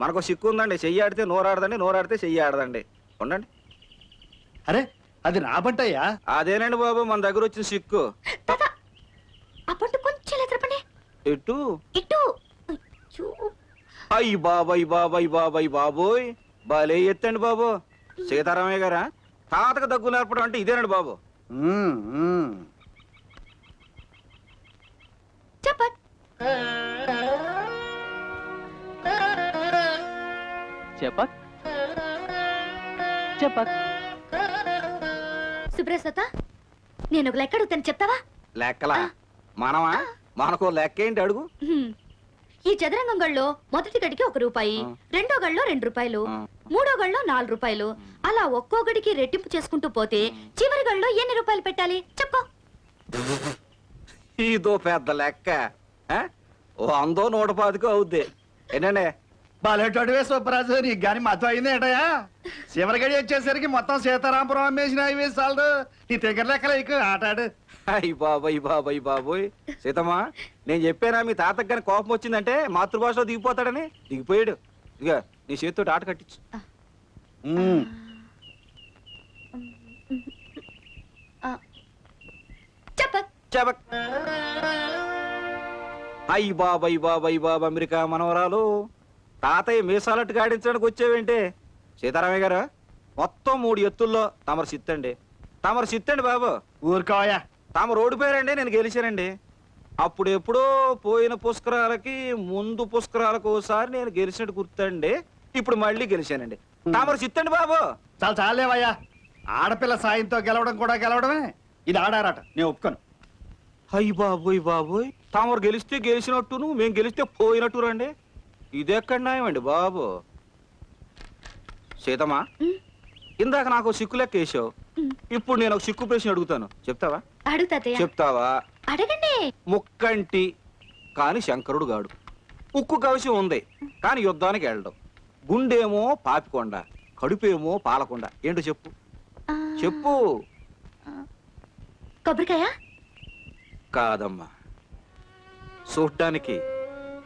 మనకు సిక్కు ఉందండి, చెయ్యి ఆడితే నోరు ఆడదండి, నోరు ఆడితే చెయ్యి ఆడదండి. ఉండండి. అరే, అది నా బంటయ్యా. అదేనండి బాబు మన దగ్గర వచ్చిన సిక్కు. అప్పుడు కొంచెం చెప్పండి. ఇటు ఇటు. అయ్యి బాబోయ్, బాలే ఎత్తండి బాబు. సీతారామయ్య గారా, తాతకు దగ్గు నేర్పడం అంటే ఇదేనండి బాబు. చెప్పట్. చెప్పక్ చెప్పక్. సుబ్రసత, నేను ఒక లెక్క అడుగుతాను, చెప్తావా? లెక్కలా? మనమా? మనకు లెక్క ఏంటి అడుగు. ఈ చదరంగం గళ్ళలో మొదటి గడికి 1 రూపాయి, రెండో గళ్ళలో 2 రూపాయలు, మూడో గళ్ళలో 4 రూపాయలు, అలా ఒక్కో గడికి రెట్టింపు చేసుకుంటూ పోతే చివరి గళ్ళలో ఎన్ని రూపాయలు పెట్టాలి చెప్పు. ఇదో పెద్ద లెక్క. 100 110 అవుద్ది. ఏంటండి? బాలేటోడివే సుబ్బరాజు, నీకు గాని మతం అయింది ఏటయా? చివరిగడి వచ్చేసరికి మొత్తం సీతారాంపురం అమ్మేసిన అవి చాలదు. నీ దగ్గర లెక్కలు ఎక్కువ ఆటాడు. అయ్యి బాబోయ్. సీతమ్మా, నేను చెప్పానా మీ తాతకు గాని కోపం వచ్చిందంటే మాతృభాషలో దిగిపోతాడని? దిగిపోయాడు. ఇక నీ చేతితో ఆట కట్టించు. చెప్పక్. అయ్యి బాబు, అమెరికా మనవరాలు. తాతయ్య మీసాలట్టు గాడించడానికి వచ్చేవేంటి? సీతారామయ్య గారు, మొత్తం 3 ఎత్తుల్లో తమరు సిత్తండి బాబు. ఊరుకోయా. తాము రోడ్డు పేరండి, నేను గెలిచానండి. అప్పుడెప్పుడో పోయిన పుష్కరాలకి ముందు పుష్కరాలకు ఒకసారి నేను గెలిచినట్టు గుర్తండి. ఇప్పుడు మళ్ళీ గెలిచానండి. తామరు చిత్తండి బాబు. చాలా చాలేవయ్యా. ఆడపిల్ల సాయంతో గెలవడం కూడా గెలవడమే. ఇది ఆడారాట, నేను ఒప్పుకోను. అయ్యి బాబోయ్ బాబోయ్, తామరు గెలిస్తే గెలిచినట్టును, మేము గెలిస్తే పోయినట్టు రండి. ఇదెక్కడ న్యాయమండి బాబు. సీతమ్మా, ఇందాక నాకు ఒక సిక్కు లెక్క వేసావు. ఇప్పుడు నేను ఒక సిక్కు ప్రశ్న అడుగుతాను, చెప్తావా? చెప్తావా? అడగండి. ముక్కంటి కాని శంకరుడు గాడు, ఉక్కు కవచం ఉంది కాని యుద్ధానికి వెళ్ళడం, గుండేమో పాపికొండ, కడుపేమో పాలకొండ. ఏంటో చెప్పు చెప్పు. కొబ్బరికాయ కాదమ్మా, చూడ్డానికి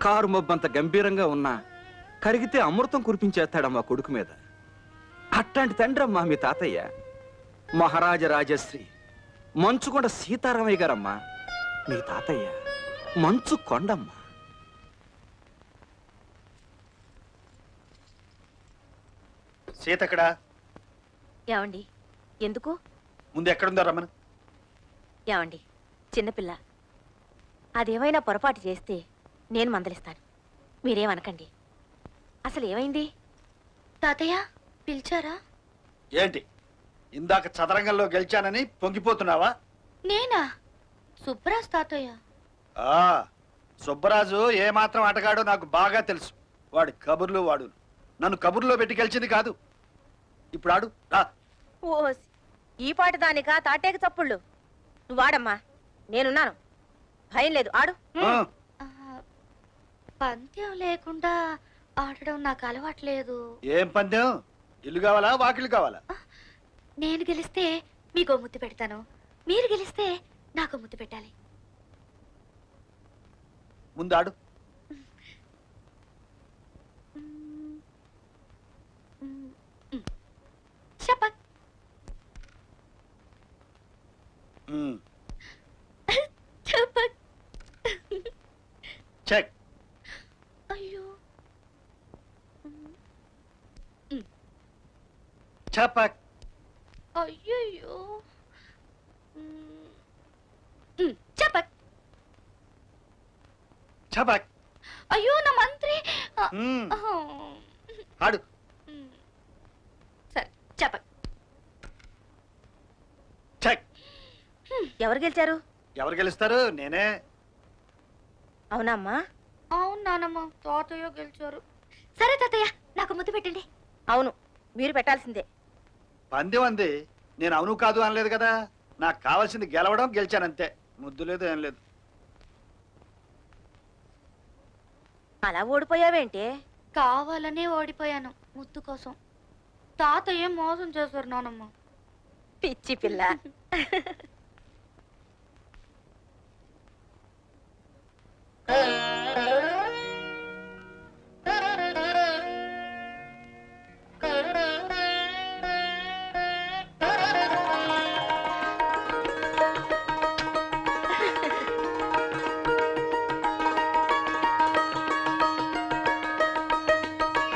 కారు మబ్బంత గంభీరంగా ఉన్నా కరిగితే అమృతం కురిపించేస్తాడమ్మా కొడుకు మీద. అట్లాంటి తండ్రమ్మా మీ తాతయ్య. మహారాజ రాజశ్రీ మంచుకొండ సీతారామయ్య గారమ్మా మీ తాతయ్య. మంచు కొండమ్మా. సీత ఎక్కడా? ఏమండి ఎందుకు? ముందు ఎక్కడుందో రమ్మను. ఏమండి చిన్నపిల్ల, అదేమైనా పొరపాటు చేస్తే నేను మందలిస్తాను, మీరేమనకండి. అసలు ఏమైంది? తాతయ్య పిలిచారా? ఏంటి, ఇందాక చదరంగంలో గెలిచానని పొంగిపోతున్నావా? నేనా? సుబ్బరాజ్ తాతయ్య. ఆ సుబ్బరాజు ఏమాత్రం ఆటగాడో నాకు బాగా తెలుసు. వాడి కబుర్లు వాడు. నన్ను కబుర్లో పెట్టి గెలిచింది కాదు. ఇప్పుడు ఆడు రా. ఓస్, ఈ పాట దానికా తాటేకి చప్పుళ్ళు? నువ్వు ఆడమ్మా, నేనున్నాను, భయం లేదు, ఆడు. ఆ, పంత్యం లేకుండా ఆడడం నాకు అలవాట్లేదు. ఏం పందెం? ఇల్లు కావాలా వాకిళ్ళు కావాలా? నేను గెలిస్తే మీకో ముద్దు పెడతాను, మీరు గెలిస్తే నాకు ముద్దు పెట్టాలి. ముందు ఆడు. షపక్. షపక్. చెక్. అయ్యో. చపక్. అయ్యో. చపక్. చపక్. అయ్యో నా మంత్రి. ఆడు. సరే చపక్. చెక్. ఎవరు గెలిచారు? ఎవరు గెలుస్తారు? నేనే. అవునమ్మా? అవును నానమ్మ, తాతయ్య గెలిచారు. సరే తాతయ్య, నాకు ముద్దు పెట్టండి. అవును, మీరు పెట్టాల్సిందే. పందెం అంది, నేను అవును కాదు అనలేదు కదా. నాకు కావాల్సింది గెలవడం, గెలిచానంతే. ముద్దు లేదు ఏం లేదు. అలా ఓడిపోయావేంటే? కావాలనే ఓడిపోయాను ముద్దు కోసం. తాతయ్య మోసం చేశారు నానమ్మ. పిచ్చి పిల్ల.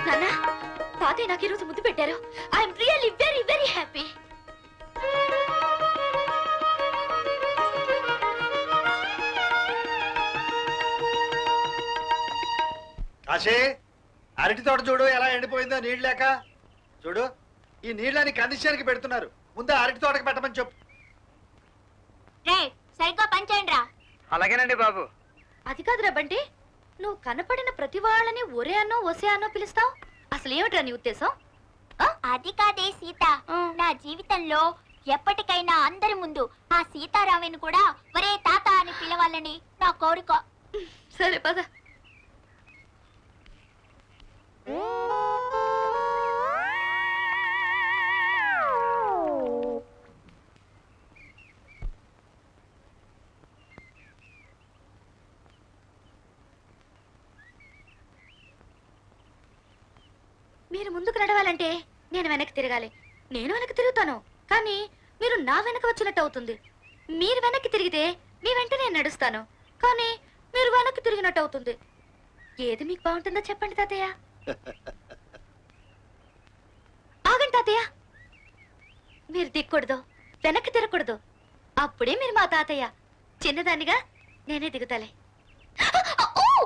నాన్న, తాతయ్య నాకు ఈరోజు ముద్దు పెట్టారు. I'm really very very happy. Kashi, అరటి తోట చూడు ఎలా ఎండిపోయిందో నీళ్ళు లేక. చూడు, ఈ నీళ్ళని కందిశానికి పెడుతున్నారు. ముందు అరటి తోటకి పెట్టమని చెప్పు. సరిగ్గా పనిచేయండి రా. అలాగేనండి బాబు. అది కాదురా బంటి, నువ్వు కనపడిన ప్రతి వాళ్ళని ఒరే అన్నో ఒసే అన్నో పిలుస్తావు. అసలు ఏమిట్రా నీ ఉద్దేశం? అది కాదే సీత, నా జీవితంలో ఎప్పటికైనా అందరి ముందు ఆ సీతారామని కూడా ఒరే తాత అని పిలవాలని నా కోరిక. సరే పద. మీరు ముందుకు నడవాలంటే నేను వెనక్కి తిరగాలి. నేను వెనక్కి తిరుగుతాను, కానీ మీరు నా వెనక వచ్చినట్టు అవుతుంది. మీరు వెనక్కి తిరిగితే మీ వెంట నేను నడుస్తాను, కానీ మీరు వెనక్కి తిరిగినట్టు అవుతుంది. ఏది మీకు బాగుంటుందో చెప్పండి తాతయ్య. ఆగండి తాతయ్య, మీరు దిక్కకూడదు, వెనక్కి తిరగకూడదు. అప్పుడే మీరు మా తాతయ్య. చిన్నదానిగా నేనే దిగుతాలే.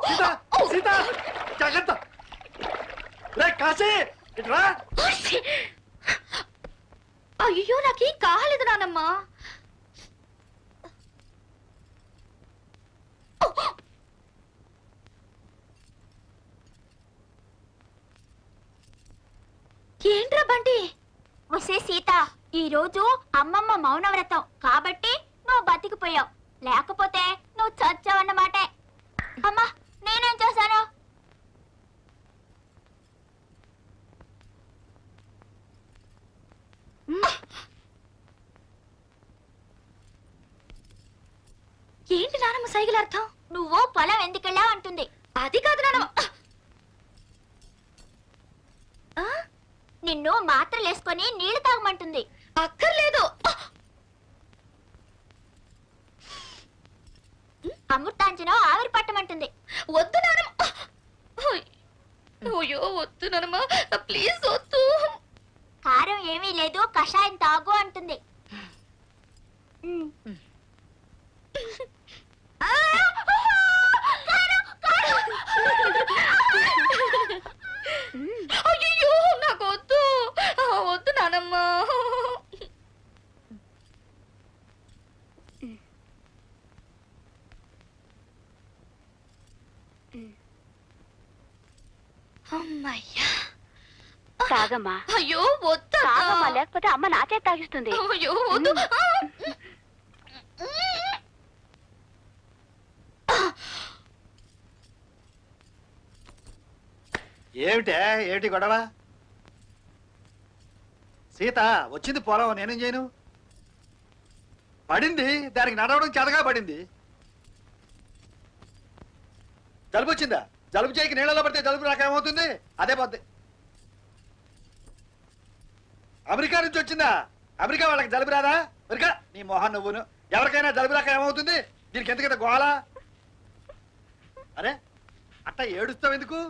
సీత సీత జాగ్రత్త రే కాశీ ఇట్రా అయ్యో నాకేం కాలేదు నానమ్మా. ఏంట్రా బంటి? వసే సీత, ఈ రోజు అమ్మమ్మ మౌనవ్రతం కాబట్టి నువ్వు బతికిపోయావు, లేకపోతే నువ్వు చచ్చావన్నమాటే. అమ్మా, నేనేం చేశాను? ఏంటి నానమ్మ సైకిల్ అర్థం? నువ్వు పొలం ఎందుకెళ్ళావు అంటుంది. అది కాదు నానమ్మ. నిన్ను మాత్రలు వేసుకొని నీళ్లు తాగమంటుంది. అక్కర్లేదు. అమృతాంజనం ఆవిరి పట్టమంటుంది. వద్దు నానమ్మ. అయ్యో వద్దు నానమ్మ, ప్లీజ్ వద్దు. కారం ఏమీ లేదు, కషాయం తాగు అంటుంది. అయ్యో నాకు వద్దు, వద్దు నానమ్మ. అమ్మయ్యా. తాగమ్మా. అయ్యో వద్దు. తాగమ్మా, లేకపోతే అమ్మ నా చేత తాగిస్తుంది. అయ్యో వద్దు. ఏమిటి గొడవ? సీత వచ్చింది పొలం, నేనేం చేయను? పడింది, దానికి నడవడం చేతగా పడింది. జలుబు వచ్చిందా? జలుబు చేయకి నీళ్ళలో పడితే జలుబు రాకేమవుతుంది? అదే పోద్ది. అమెరికా నుంచి వచ్చిందా? అమెరికా వాళ్ళకి జలుబు రాదా? అమెరికా నీ మొహన్ నువ్వును. ఎవరికైనా జలుబు రాక ఏమవుతుంది? దీనికి ఎందుకంత గోళ? అరే అట్ట ఏడుస్తావు ఎందుకు?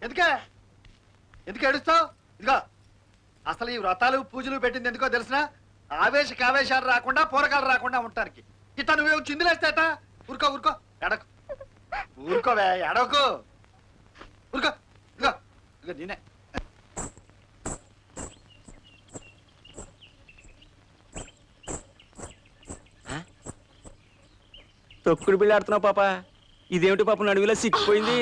ఎందుకు ఏడుస్తావు? ఇదిగో అసలు ఈ వ్రతాలు పూజలు పెట్టింది ఎందుకో తెలిసిన? ఆవేశాలు రాకుండా పూరకాలు రాకుండా ఉంటానికి. ఇట్లా నువ్వేమో చిందులేస్తాట. ఊరుకో ఎడకు, ఊరుకోవే, ఎడకు, ఊరుకో. ఇదిగో నేనే తొక్కుడు బిళ్ళ ఆడుతున్నావు పాప. ఇదేమిటి పాప నడువులో సిక్కిపోయింది?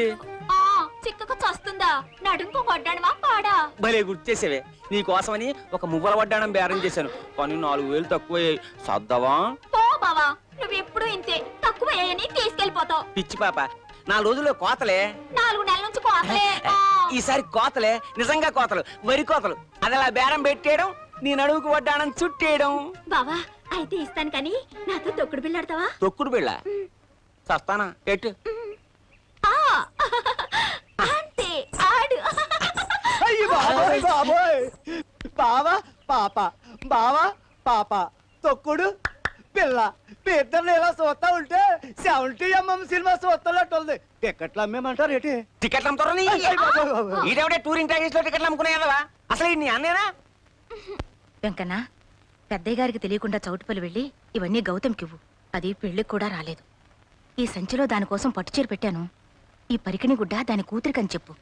చిక్కకు చస్తుందా? నడుంకు కొడ్డాడమా పాడా? భలే గుర్తు చేసేవే. నీకోసమని ఒక మువ్వల వడ్డాణం బేరం చేశాను, కానీ 4000 తక్కువ సర్దవా? పో బావా, నువ్వు ఎప్పుడు ఇంతే, తక్కువ అయ్యని తీసుకెళ్లిపోతావు. పిచ్చి పాప, 4 రోజుల్లో కోతలే. 4 నెలల నుంచి కోతలే. ఈసారి కోతలే, నిజంగా కోతలు, వరి కోతలు. అది అలా బేరం పెట్టేయడం, నీ నడువుకు వడ్డాణం చుట్టేయడం. బావా అయితే ఇస్తాను, కానీ నాతో తొక్కుడు బిళ్ళాడతావా? తొక్కుడు బిళ్ళ చస్తానా? ఎట్టు అంతే ఆడు. బావా పాప, బావా పాప, తొక్కుడు పిల్ల, మీ ఇద్దరు ఇలా చూస్తా ఉంటే 70mm సినిమా చూస్తున్నట్టుంది. టికెట్లు అమ్మేమంటారు ఏంటి? టికెట్లు అమ్ముతారా? ఇదేమిటే టూరింగ్ ప్యాకేజ్ లో టికెట్లు అమ్ముకునేవా? అసలు నీ అన్నేనా? వెంకన్న, పెద్దయ్య గారికి తెలియకుండా చౌటుపల్లి వెళ్ళి ఇవన్నీ గౌతమ్కివ్వు. అది పెళ్లికి కూడా రాలేదు. ఈ సంచిలో దానికోసం పట్టుచీర పెట్టాను. ఈ పరికిణి గుడ్డ దాని కూతురికని చెప్పు.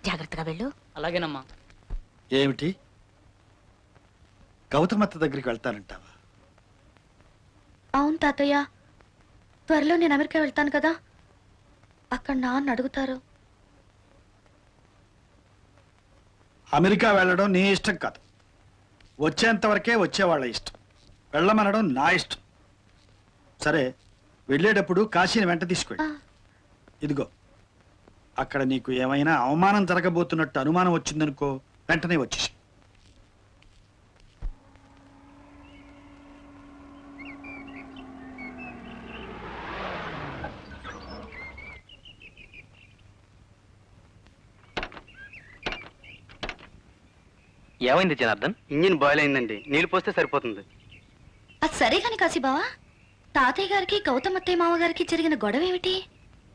జాగ్రత్తగా వెళ్ళు. అలాగేనమ్మా. ఏమిటి గౌతమత్త దగ్గరికి వెళ్తానంటావా? అవును తాతయ్య, త్వరలో నేను అమెరికా వెళ్తాను కదా, అక్కడ నాన్న అడుగుతారు. అమెరికా వెళ్ళడం నీ ఇష్టం కాదు, వచ్చేంత వరకే వచ్చేవాళ్ళ ఇష్టం. వెళ్ళమనడం నా ఇష్టం. సరే, వెళ్ళేటప్పుడు కాశీని వెంట తీసుకెళ్ళి. ఇదిగో అక్కడ నీకు ఏమైనా అవమానం జరగబోతున్నట్టు అనుమానం వచ్చిందనుకో, వెంటనే వచ్చేసి. ఏమైంది జనార్దన్? ఇంజిన్ బాయిల్ అయిందండి, నీళ్ళు పోస్తే సరిపోతుంది. అది సరే కాని కాశీబావా, తాతయ్య గారికి గౌతమత్తయ్య మామగారికి జరిగిన గొడవ ఏమిటి?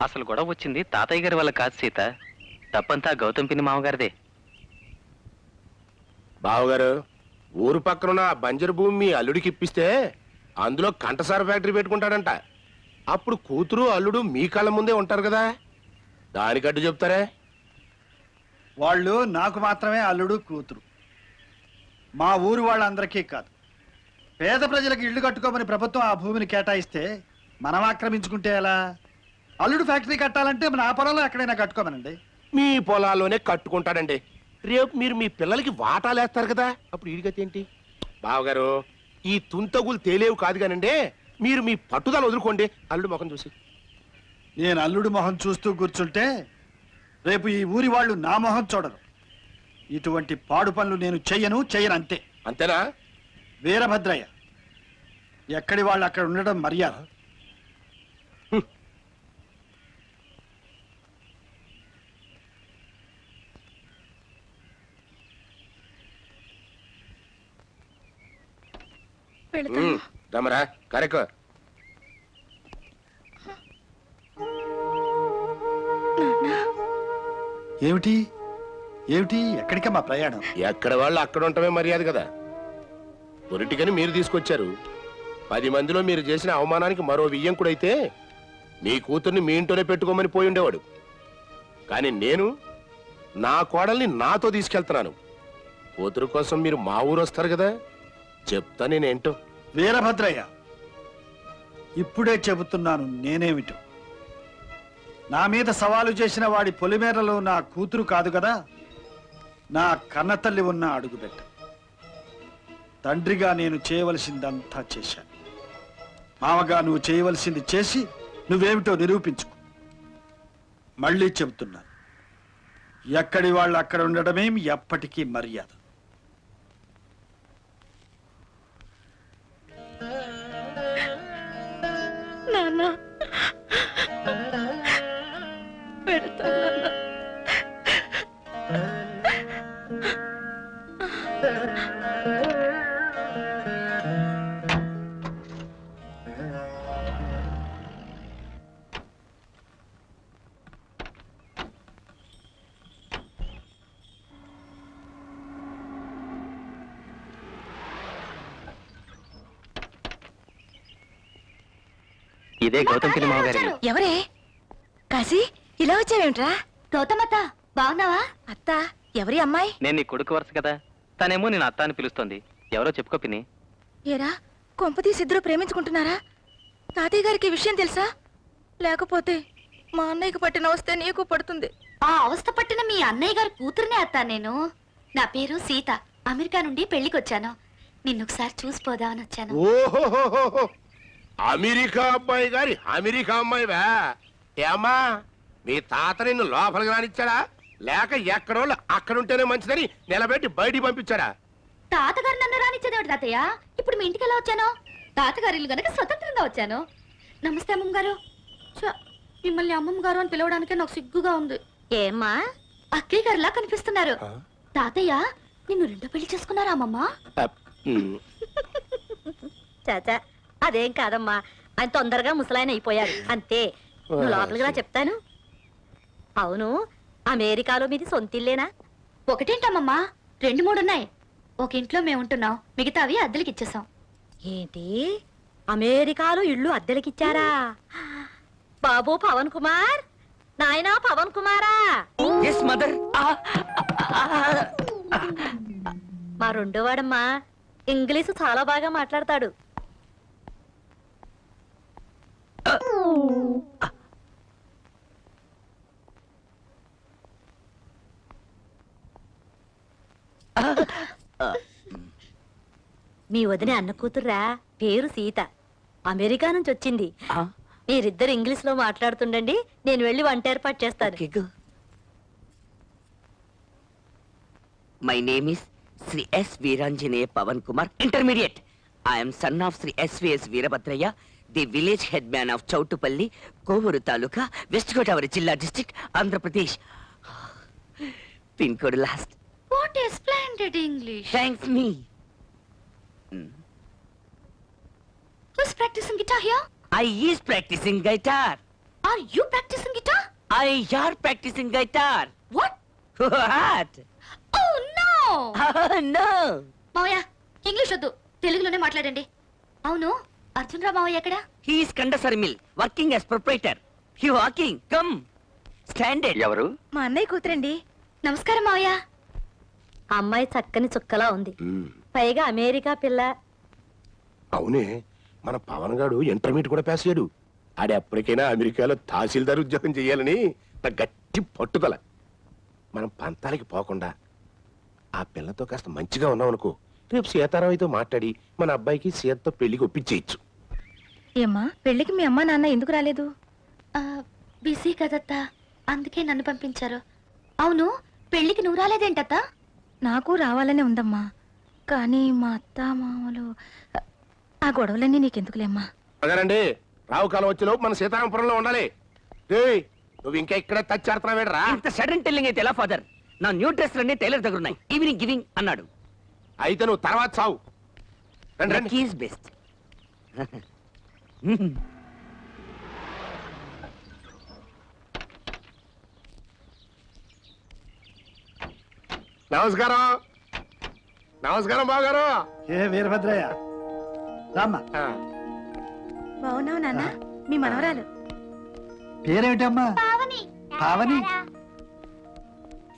అసలు గొడవ వచ్చింది తాతయ్య గారి వల్ల కాదు సీత, తప్పంతా గౌతమ్ పిన్ని మామగారిదే. బావగారు, ఊరు పక్కనున్న ఆ బంజరు భూమి మీ అల్లుడికి ఇప్పిస్తే అందులో కంటసార ఫ్యాక్టరీ పెట్టుకుంటాడంట. అప్పుడు కూతురు అల్లుడు మీ కళ్ళ ముందే ఉంటారు కదా దానికట్టు చెప్తారే. వాళ్ళు నాకు మాత్రమే అల్లుడు కూతురు, మా ఊరు వాళ్ళందరికీ కాదు. పేద ప్రజలకు ఇళ్లు కట్టుకోమని ప్రభుత్వం ఆ భూమిని కేటాయిస్తే మనం ఆక్రమించుకుంటే ఎలా? అల్లుడు ఫ్యాక్టరీ కట్టాలంటే మన ఆ పొలంలో ఎక్కడైనా కట్టుకోమనండి. మీ పొలాల్లోనే కట్టుకుంటాడండి. రేపు మీరు మీ పిల్లలకి వాటాలేస్తారు కదా, అప్పుడు ఈడిగతి ఏంటి? బావగారు, ఈ తుంతగులు తేలేవు కాదు కానండి, మీరు మీ పట్టుదల వదులుకోండి. అల్లుడు ముఖం చూసి. నేను అల్లుడు మొహం చూస్తూ కూర్చుంటే రేపు ఈ ఊరి వాళ్ళు నా మొహం చూడరు. ఇటువంటి పాడు పనులు నేను చెయ్యను అంతే. అంతేనా? వీరభద్రయ్య, ఎక్కడి వాళ్ళు అక్కడ ఉండడం మర్యాద. రమరా కరెక్ట్. ఏమిటి ఏమిటి ఎక్కడికమ్మా ప్రయాణం? ఎక్కడ వాళ్ళు అక్కడ ఉండటమే మర్యాద కదా. పొలిటికని మీరు తీసుకొచ్చారు. 10 మందిలో మీరు చేసిన అవమానానికి మరో వియ్యంకుడైతే మీ కూతుర్ని మీ ఇంట్లోనే పెట్టుకోమని పోయి ఉండేవాడు. కానీ నేను నా కోడల్ని నాతో తీసుకెళ్తున్నాను. కూతురు కోసం మీరు మా ఊరు వస్తారు కదా, చెప్తా నేనేంటో. వీరభద్రయ్య, ఇప్పుడే చెబుతున్నాను నేనేమిటో. నా మీద సవాలు చేసిన వాడి పొలిమేరలో నా కూతురు కాదు కదా, నా కన్నతల్లి ఉన్న అడుగుబెట్ట. తండ్రిగా నేను చేయవలసిందంతా చేశాను. మామగా నువ్వు చేయవలసింది చేసి నువ్వేమిటో నిరూపించుకో. మళ్ళీ చెబుతున్నాను, ఎక్కడి వాళ్ళు అక్కడ ఉండడమేం ఎప్పటికీ మర్యాద. నాన్న పెడతాను. ఇదే గౌతమ్ పిల్లి మామగారి ఇల్లు. ఎవరే కాశీ, ఇలా వచ్చావేమిట్రా? గౌతమత్త, బాగున్నావా? అత్త, ఎవరి అమ్మాయి? నేను నీ కొడుకు వరుస కదా, తనేమో నేను అత్త అని పిలుస్తోంది. ఎవరో చెప్పుకో పిన్ని. ఏరా, కొంపతీసి ఇద్దరు ప్రేమించుకుంటున్నారా? తాతయ్య గారికి ఈ విషయం తెలుసా? లేకపోతే మా అన్నయ్యకి పట్టిన వస్తే నీకు పడుతుంది. ఆ అవస్థ పట్టిన మీ అన్నయ్య గారి కూతురునే అత్త నేను. నా పేరు సీత, అమెరికా నుండి పెళ్లికొచ్చాను. నిన్నొకసారి చూసిపోదామని వచ్చాను. ఓహో, అమెరికా అబ్బాయి గారి అమెరికా అమ్మాయివా? ఏమ్మా, మీ తాత నిన్ను లోపలికి రానిచ్చాడా, లేక ఎక్కడోళ్ళు అక్కడుంటేనే మంచిదని నిలబెట్టి బయటికి పంపించాడా? తాతగారు నన్ను రానిచ్చేదేమిటి తాతయ్య? ఇప్పుడు మీ ఇంటికి ఎలా వచ్చాను? తాతగారి ఇల్లు గనక స్వతంత్రంగా వచ్చాను. నమస్తే అమ్మమ్మ గారు. మిమ్మల్ని అమ్మమ్మ గారు అని పిలవడానికే నాకు సిగ్గుగా ఉంది. ఏమ్మా? అక్కయ్య గారిలా కనిపిస్తున్నారు. తాతయ్య నిన్ను రెండో పెళ్లి చేసుకున్నారా అమ్మమ్మ? చాచా, అదేం కాదమ్మా, ఆయన తొందరగా ముసలాయన అయిపోయారు అంతే. నువ్వు లోపలికి రా చెప్తాను. అవును, అమెరికాలో మీది సొంతిల్లేనా? ఒకటేంటమ్మమ్మా, 2, 3 ఉన్నాయి. ఒక ఇంట్లో మేము ఉంటున్నాం, మిగతావి అద్దెలకి ఇచ్చేసాం. ఏంటి, అమెరికాలో ఇల్లు అద్దెలకిచ్చారా? బాబు పవన్ కుమార్, నాయనా పవన్ కుమారా. మా రెండో వాడమ్మా ఇంగ్లీషు చాలా బాగా మాట్లాడతాడు. మీ వదిన అన్న కూతుర్రా, పేరు సీత, అమెరికా నుంచి వచ్చింది. మీరిద్దరు ఇంగ్లీష్ లో మాట్లాడుతుండండి, నేను వెళ్ళి వంట ఏర్పాటు చేస్తాను. My name is Shri S Veeranjaneya Pavan Kumar, intermediate. I'm son of Shri SVS Veerabhadraiah, the village head man of Chowtupalli, Kovur taluka, west Godavari జిల్లా, district, Andhra Pradesh. Pin code last. What a splendid English. Thanks మీ. Who's practicing guitar here? I is practicing guitar. Are you practicing guitar? I are practicing guitar. What? What? Oh no! No. మావయ్య, ఇంగ్లీష్ వద్దు, తెలుగులోనే మాట్లాడండి. అవును, అర్జున్ రావు మావయ్య ఎక్కడ? He's khandsari mill working as proprietor. He walking come standard. ఎవరు? మా అన్నయ్య కూతురండి. నమస్కారం మావయ్య. అమ్మాయి చక్కని చుక్కలా ఉంది, పైగా అమెరికా పిల్ల. అవునే, మన పవన్ గాడు ఇంటర్మీడియట్ కూడా పాస్ అయ్యాడు. ఆడ ఎప్పటికైనా అమెరికాలో తహసీల్దార్ ఉద్యోగం చేయాలని నా గట్టి పట్టుదల. మనం పంతాలకి పోకుండా ఆ పిల్లతో కాస్త మంచిగా ఉన్నాం అనుకో, రేపు సీతారామయ్యతో మాట్లాడి మన అబ్బాయికి సీతతో పెళ్లికి ఒప్పించేయచ్చు. ఏమ్మా, పెళ్లికి మీ అమ్మ నాన్న ఎందుకు రాలేదు? బిజీ కదత్తా, అందుకే నన్ను పంపించారు. అవును, పెళ్లికి నువ్వు రాలేదేంటత్తా? నాకు రావాలనే ఉందమ్మా, కానీ మా అత్త మామలు ఆ గొడవలన్నీ నీకెందుకులేమ్మా. అదేనండి, రావు కాలం వచ్చేలోపు మన సీతారామపురంలో ఉండాలి. ఏయ్, నువ్వు ఇంకా ఇక్కడే తచ్చాడుతున్నావేడ్రా? ఇంత సడన్ టెల్లింగ్ అయితే ఎలా ఫాదర్? నా న్యూ డ్రెస్ అన్ని టైలర్ దగ్గర ఉన్నాయి. ఈవినింగ్ గివింగ్ అన్నాడు. అయితే నువ్వు తర్వాత చావు. రండి రండి. Keys best. నమస్కారం. నమస్కారం బావగారు. ఏ వీరభద్రయ్య, రామ్మా. బాగున్నావు నాన్న? మీ మనవరాలు పేరేమిటమ్మా? పావని.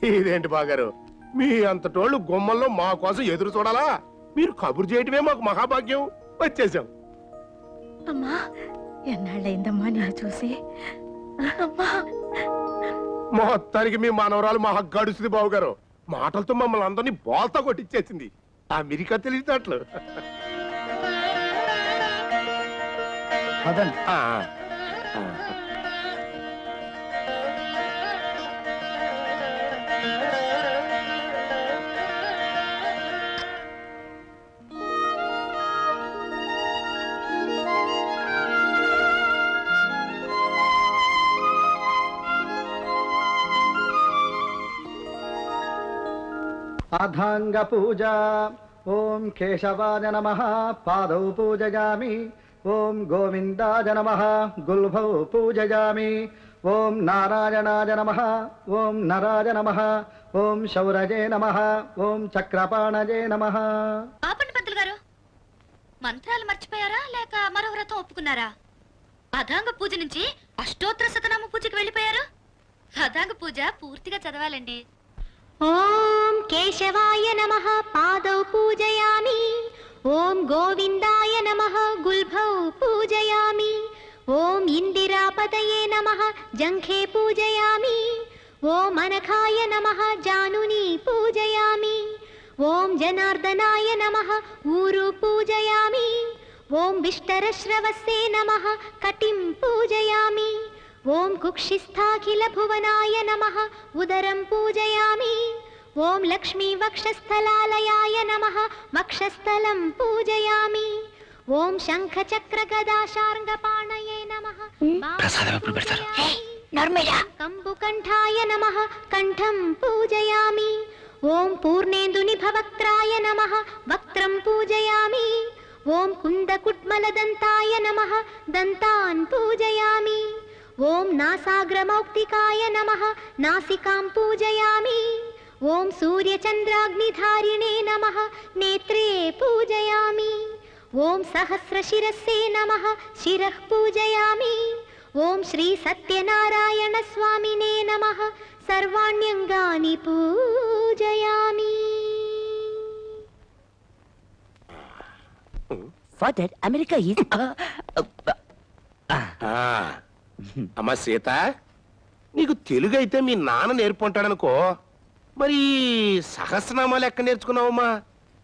ఇదేంటి బాగారు, మీ అంతటోళ్ళు గుమ్మల్లో మా కోసం ఎదురు చూడాలా? మీరు కబురు చేయటమే మాకు మహాభాగ్యం. వచ్చేసాం. అమ్మా, ఎన్నాళ్ళైందమ్మా నేను చూసి. అమ్మా, మొత్తానికి మీ మనవరాలు మహా గడుస్తుంది బావగారు. మాటలతో మమ్మల్ని అందరినీ బోల్తా కొట్టించేసింది. అమెరికా తెలియనట్లు. పదండి. అథాంగ పూజ. ఓం కేశవాయ నమః, పాదౌ పూజయామి. ఓం గోవిందాయ నమః, గుల్భౌ పూజయామి. ఓం నారాయణాయ నమః, ఓం నరాయ నమః, ఓం శౌరజే నమః, ఓం చక్రపాణజే నమః. ఆపండి పంతులు గారు, మంత్రాలు మర్చిపోయారా లేక మరో వ్రతం ఒప్పుకున్నారా? అథాంగ పూజ నుంచి అష్టోత్తర శతనామ పూజకి వెళ్ళిపోయారు. అథాంగ పూజ పూర్తిగా చదవాలండి. ఓం కేశవాయ నమః, పాదౌ పూజయామి. ఓం గోవిందాయ నమః, గుల్భౌ పూజయామి. ఓం ఇందిరాపతయే నమః, జంఘే పూజయామి. ఓం అనఘాయ నమః, జానుని పూజయామి. ఓం జనార్దనాయ నమః, ఊరు పూజయామి. ఓం విష్టరశ్రవస్సే నమః, కటిం పూజయామి. ఓం కుక్షిస్థాఖిల భువనాయ నమః, ఉదరం పూజయామి. ఓం లక్ష్మీ వక్షస్థలాలయాయ నమః, వక్షస్థలం పూజయామి. ఓం శంఖ చక్ర గదా శార్ంగపాణయే నమః, కంబుకంఠాయ నమః, కంఠం పూజయామి. ఓం పూర్ణేందుని భవక్త్రాయ నమః, వక్త్రం పూజయామి. ఓం కుందకుట్మలదంతాయ నమః, దంతాన్ పూజయామి. ఓం నాసాగ్రమౌక్తికాయ నమః, నాసికాం పూజయామి. ఓం సూర్యచంద్రాగ్నిధారిణే నమః, నేత్రే పూజయామి. ఓం సహస్రశిరస్సే నమః, శిరః పూజయామి. ఓం శ్రీ సత్యనారాయణ స్వామినే నమః, సర్వాణ్యంగాని పూజయామి. ఫాదర్, అమెరికా ఈజ్ అమ్మా సీత, నీకు తెలుగు అయితే మీ నాన్న నేర్పుంటాడనుకో, మరి సహస్రనామాలు ఎక్కడ నేర్చుకున్నావమ్మా?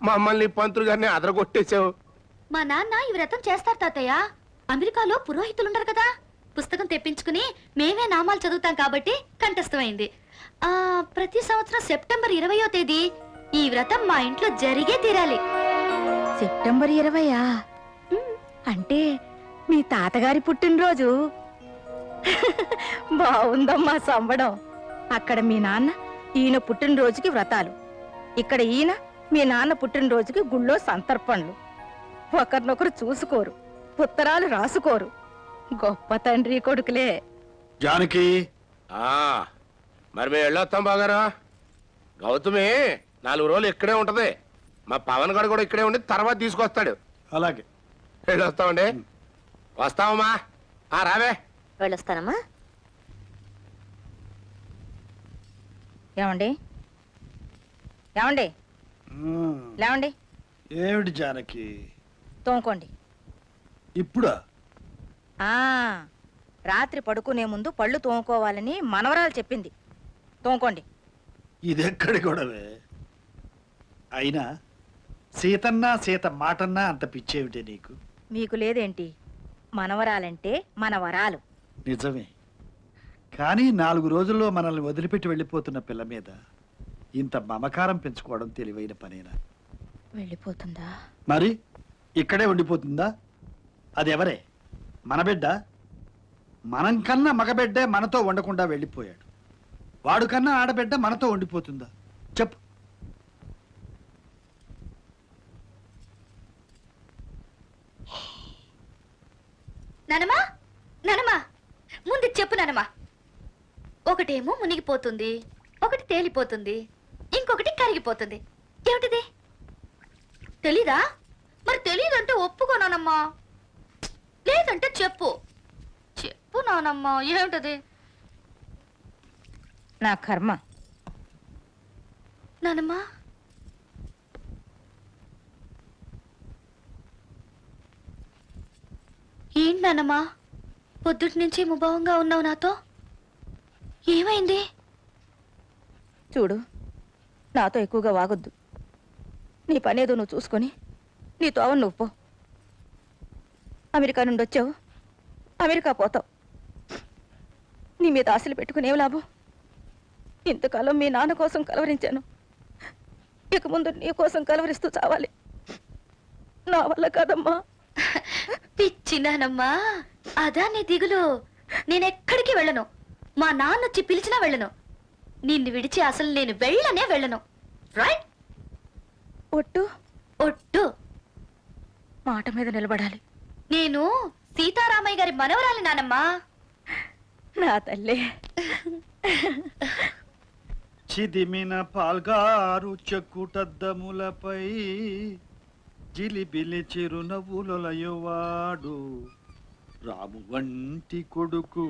మమ్మల్ని పంతులు గారిని అదరగొట్టేశావు. మా నాన్న ఈ వ్రతం చేస్తారు తాతయ్య. అమెరికాలో పురోహితులుండరు కదా, పుస్తకం తెప్పించుకుని మేమే నామాలు చదువుతాం కాబట్టి కంఠస్థమైంది. ప్రతి సంవత్సరం సెప్టెంబర్ 20వ తేదీ ఈ వ్రతం మా ఇంట్లో జరిగే తీరాలి. సెప్టెంబర్ 20 అంటే మీ తాతగారి పుట్టినరోజు. బాగుందమ్మా సంబడం. అక్కడ మీ నాన్న ఈయన పుట్టినరోజుకి వ్రతాలు, ఇక్కడ ఈయన మీ నాన్న పుట్టినరోజుకి గుళ్ళో సంతర్పణలు. ఒకరినొకరు చూసుకోరు, ఉత్తరాలు రాసుకోరు. గొప్ప తండ్రి కొడుకులే. జానకి, మరి మేము వెళ్ళొస్తాం బాగారా. గౌతమి 4 రోజులు ఇక్కడే ఉంటది. మా పవన్ గారు కూడా ఇక్కడే ఉండి తర్వాత తీసుకొస్తాడు. అలాగే. వెళ్ళొస్తామండి. వస్తామమ్మా. రావే. వెళ్ళొస్తానమ్మా. ఏమండి ఏమండి లేవండి. ఏమిటి జానకి తోముకోండి. ఇప్పుడా? రాత్రి పడుకునే ముందు పళ్ళు తోముకోవాలని మనవరాలు చెప్పింది. తోముకోండి. ఇదెక్కడి గొడవే? అయినా సీతన్నా సీత మాటన్నా అంత పిచ్చేమిటే నీకు? మీకు లేదేంటి? మనవరాలంటే మనవరాలు. నిజమే, కానీ 4 రోజుల్లో మనల్ని వదిలిపెట్టి వెళ్ళిపోతున్న పిల్ల మీద ఇంత మమకారం పెంచుకోవడం తెలివైన పనేనా? వెళ్ళిపోతుందా? మరి ఇక్కడే ఉండిపోతుందా? అది ఎవరే? మన బిడ్డ. మనం కన్నా మగబిడ్డే మనతో ఉండకుండా వెళ్ళిపోయాడు. వాడు కన్నా ఆడబిడ్డ మనతో ఉండిపోతుందా? చెప్పు. నానమ్మా నానమ్మా ముందు చెప్పు నానమ్మా. ఒకటేమో మునిగిపోతుంది, ఒకటి తేలిపోతుంది, ఇంకొకటి కరిగిపోతుంది. ఏమిటిది? తెలీదా? మరి తెలీదంటే ఒప్పుకోనానమ్మా. లేదంటే చెప్పు. చెప్పు నానమ్మా, ఏమిటది? నా కర్మ. నానమ్మా ఏంటి నానమ్మా, పొద్దుటి నుంచి ముభావంగా ఉన్నావు నాతో? ఏమైంది? చూడు, నాతో ఎక్కువగా వాగొద్దు. నీ పనేదో నువ్వు చూసుకొని నీ తోవను నువ్వు పో. అమెరికా నుండి వచ్చావు, అమెరికా పోతావు. నీ మీద ఆశలు పెట్టుకుని ఏం లాభం? ఇంతకాలం మీ నాన్న కోసం కలవరించాను, ఇక ముందు నీ కోసం కలవరిస్తూ చావాలి. నా వల్ల కాదమ్మా. పిచ్చి నానమ్మా, అదా నీ దిగులు? నేనెక్కడికి వెళ్ళను. మా నాన్న వచ్చి పిలిచినా వెళ్ళను. నిన్ను విడిచి అసలు నేను వెళ్ళనే వెళ్ళను. రైట్? ఒట్టు ఒట్టు. మాట మీద నిలబడాలి. నేను సీతారామయ్య గారి మనవరాలి నానమ్మా. నా తల్లే. చిదిమిన పాల్గారు చెక్కుటద్దములపై జిలిబిలి చిరునవ్వులయువాడు. రాము వంటి కొడుకు,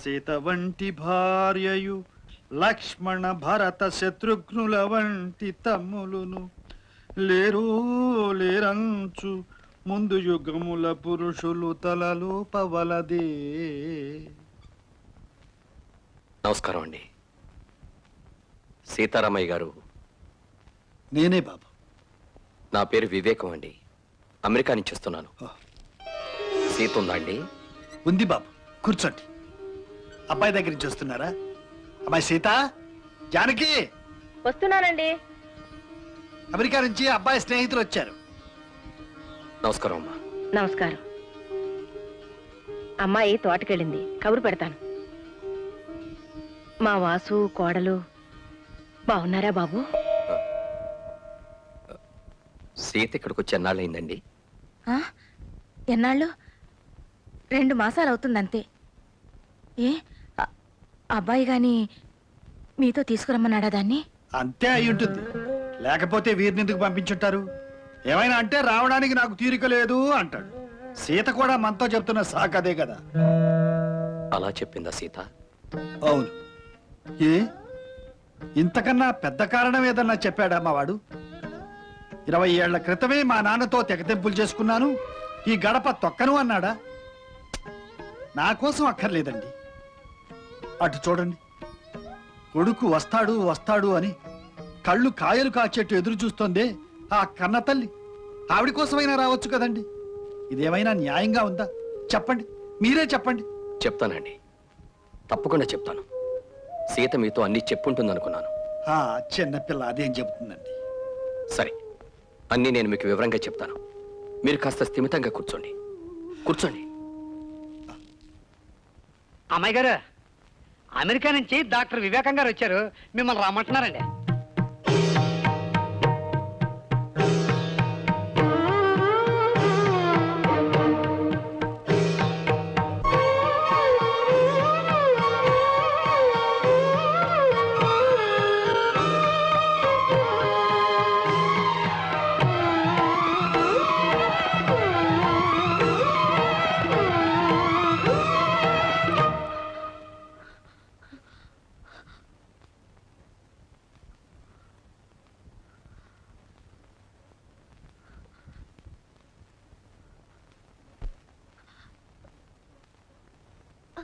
సీత వంటి భార్యయు, లక్ష్మణ భరత శత్రుఘ్నుల వంటి తమ్ములును లేరు లేరంచు ముందు యుగముల పురుషులు తలలోపవలదే. నమస్కారం అండి. సీతారామయ్య గారు. నేనే బాబు. నా పేరు వివేకం అండి. అమెరికా నుంచి వస్తున్నాను. సీత ఉందా అండి? ఉంది బాబు, కూర్చోండి. అబ్బాయి దగ్గర నుంచి వస్తున్నారా? అమ్మాయి సీత, జానకి. వస్తున్నానండి. అమెరికా నుంచి అబ్బాయి స్నేహితులు వచ్చారు. నమస్కారం అమ్మా. నమస్కారం. అమ్మాయి తోటకెళ్ళింది, కబురు పెడతాను. మా వాసు కోడలు బాగున్నారా బాబు? సీత ఇక్కడికి వచ్చి ఎన్నాళ్ళయిందండి? ఎన్నాళ్ళు? 2 మాసాలు అవుతుందంతే. ఏ అబ్బాయి గాని మీతో తీసుకురమ్మన్నాడా దాన్ని? అంతే అయి ఉంటుంది, లేకపోతే వీరిని ఎందుకు పంపించుంటారు? ఏమైనా అంటే రావడానికి నాకు తీరిక లేదు అంటాడు. సీత కూడా మనతో చెప్తున్న సాకు అదే కదా. అలా చెప్పిందా సీత? అవును. ఏ ఇంతకన్నా పెద్ద కారణం ఏదన్నా చెప్పాడా మా వాడు? 20 ఏళ్ల క్రితమే మా నాన్నతో తెగతెంపులు చేసుకున్నాను, ఈ గడప తొక్కను అన్నాడా? నా కోసం అక్కర్లేదండి. అటు చూడండి, కొడుకు వస్తాడు వస్తాడు అని కళ్ళు కాయలు కాచేట్టు ఎదురు చూస్తోందే ఆ కన్న తల్లి. ఆవిడ కోసమైనా రావచ్చు కదండి. ఇదేమైనా న్యాయంగా ఉందా? చెప్పండి, మీరే చెప్పండి. చెప్తానండి, తప్పకుండా చెప్తాను. సీత మీతో అన్ని చెప్పుంటుందనుకున్నాను. ఆ చిన్నపిల్ల అదేం చెబుతుందండి. సరే, అన్నీ నేను మీకు వివరంగా చెప్తాను. మీరు కాస్త స్థిమితంగా కూర్చోండి. కూర్చోండి. అమ్మాయి గారు, అమెరికా నుంచి డాక్టర్ వివేకం గారు వచ్చారు, మిమ్మల్ని రమ్మంటున్నారండి.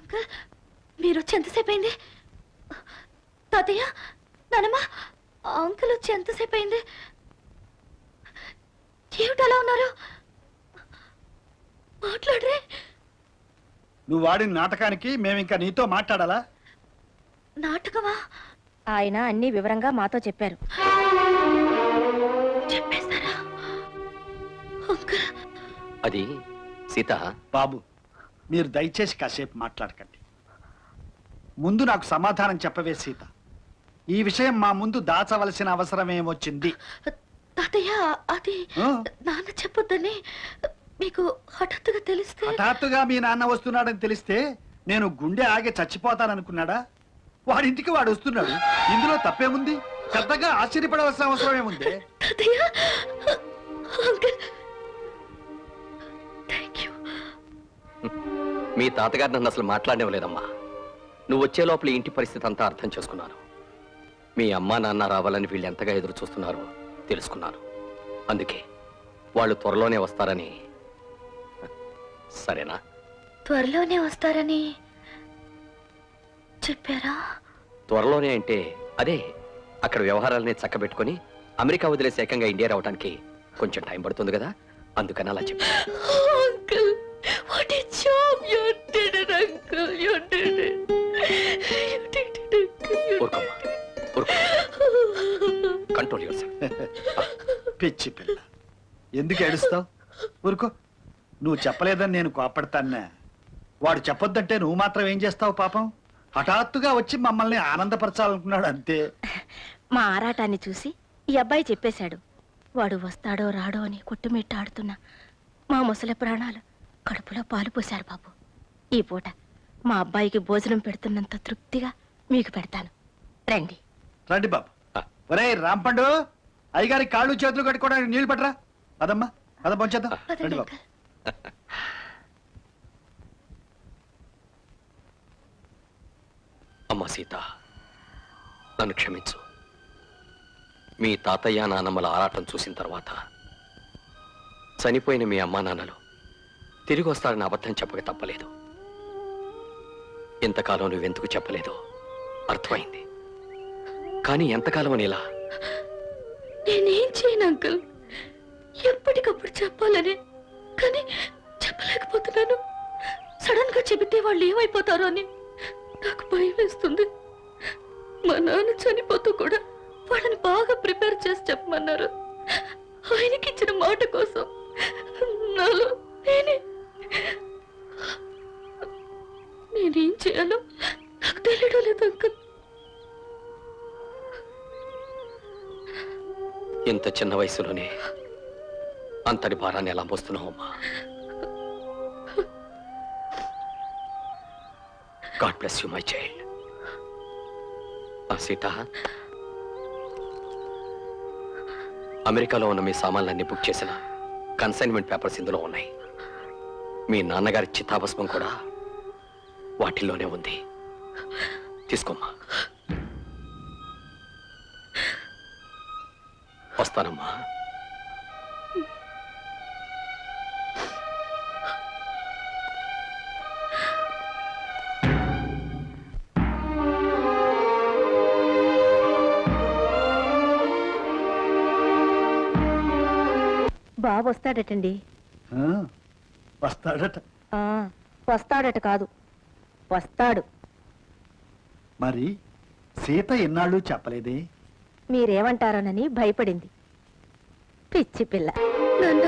అంకుల్ మీరు వచ్చి ఎంతసేపు అయింది? తాతయ్య, నానమ్మ, అంకుల్ వచ్చి ఎంతసేపు అయింది? ఏమిటి అలా ఉన్నారు? మాట్లాడరే. నువ్వు వాడిన నాటకానికి మేమింకా నీతో మాట్లాడాలా? నాటకమా? ఆయన అన్ని వివరంగా మాతో చెప్పారు. చెప్పేస్తారా అంకుల్? అది సీత, బాబు, మీరు దయచేసి కాసేపు మాట్లాడకండి. ముందు నాకు సమాధానం చెప్పవే సీత. ఈ విషయం మా ముందు దాచవలసిన అవసరం ఏమొచ్చింది? తాతయ్య, అది ఆ? నాన్న చెప్పొద్దని మీకు హఠాత్తుగా తెలిస్తే. హఠాత్తుగా మీ నాన్న వస్తున్నాడని తెలిస్తే నేను గుండె ఆగి చచ్చిపోతాననుకున్నాడా? వాడింటికి వాడు వస్తున్నాడు, ఇందులో తప్పేముంది? పెద్దగా ఆశ్చర్యపడవలసిన అవసరం ఏముంది? తాతయ్య, అంకుల్, థ్యాంక్ యూ. మీ తాతగారు నన్ను అసలు మాట్లాడనివ్వలేదమ్మా. నువ్వు వచ్చే లోపల ఈ ఇంటి పరిస్థితి అంతా అర్థం చేసుకున్నాను. మీ అమ్మా నాన్న రావాలని వీళ్ళు ఎంతగా ఎదురు చూస్తున్నారో తెలుసుకున్నాను. అందుకే వాళ్ళు త్వరలోనే వస్తారని. సరేనా? త్వరలోనే వస్తారని చెప్పారా? త్వరలోనే అంటే అదే, అక్కడ వ్యవహారాలని చక్కబెట్టుకుని అమెరికా వదిలేసి ఏకంగా ఇండియా రావడానికి కొంచెం టైం పడుతుంది కదా, అందుకని అలా చెప్పాను. Uncle, what a job you did it, uncle. You did it. You did it, uncle. ఊరుకోమ్మా, ఊరుకో. Control your self. పిచ్చి పిల్ల, ఎందుకు ఏడుస్తావు? ఊరుకో. నువ్వు చెప్పలేదని నేను కోపడతాన్నా? వాడు చెప్పొద్దంటే నువ్వు మాత్రం ఏం చేస్తావు? పాపం హఠాత్తుగా వచ్చి మమ్మల్ని ఆనందపరచాలనుకున్నాడు అంతే. మా ఆరాటాన్ని చూసి ఈ అబ్బాయి చెప్పేశాడు. వాడు వస్తాడో రాడో అని కొట్టుమిట్టాడుతున్నా మా ముసలి ప్రాణాలు కడుపులో పాలు పోశారు బాబు. ఈ పూట మా అబ్బాయికి భోజనం పెడుతున్నంత తృప్తిగా మీకు పెడతాను. రండి. రండి బాబు. ఒరే రాంపండు, అయ్యగారి కాళ్ళు చేతులు కట్టుకోవడానికి నీళ్లు పట్టరా. అదమ్మా, అద పంచేద్దాం. రండి బాబు. అమ్మా సీత, నన్ను క్షమించు. మీ తాతయ్య నాన్నమ్మల ఆరాటం చూసిన తర్వాత చనిపోయిన మీ అమ్మా నాన్నలు తిరిగి వస్తారని అబద్ధం చెప్పక తప్పలేదు. ఎంతకాలం నువ్వెందుకు చెప్పలేదో అర్థమైంది. కానీ ఎంతకాలం అని ఇలా? నేనేం చేయను అంకుల్, ఎప్పటికప్పుడు చెప్పాలని, కానీ చెప్పలేకపోతున్నాను. సడన్ గా చెబితే వాళ్ళు ఏమైపోతారో అని నాకు భయం వేస్తుంది. మా నాన్న చనిపోతూ కూడా వాళ్ళని బాగా ప్రిపేర్ చేసి చెప్పమన్నారు. ఆయనకి ఇచ్చిన మాట కోసం నాలో నేనేం చేయాలో నాకు తెలియడం లేదు అంకుల్. ఇంత చిన్న వయసులోనే అంతటి భారాన్ని ఎలా మోస్తున్నావు అమ్మా? God bless you my child. Sita, అమెరికాలో ఉన్న మీ సామాన్లన్నీ బుక్ చేసిన కన్సైన్మెంట్ పేపర్స్ ఇందులో ఉన్నాయి. మీ నాన్నగారి చితాభస్మం కూడా వాటిల్లోనే ఉంది. తీసుకోమ్మా. వస్తానమ్మా. బాబు వస్తాడటండి. వస్తాడట. వస్తాడట కాదు, వస్తాడు. మరి సీత ఎన్నాళ్ళు చెప్పలేదే? మీరేమంటారోనని భయపడింది. పిచ్చి పిల్ల. నాన్న,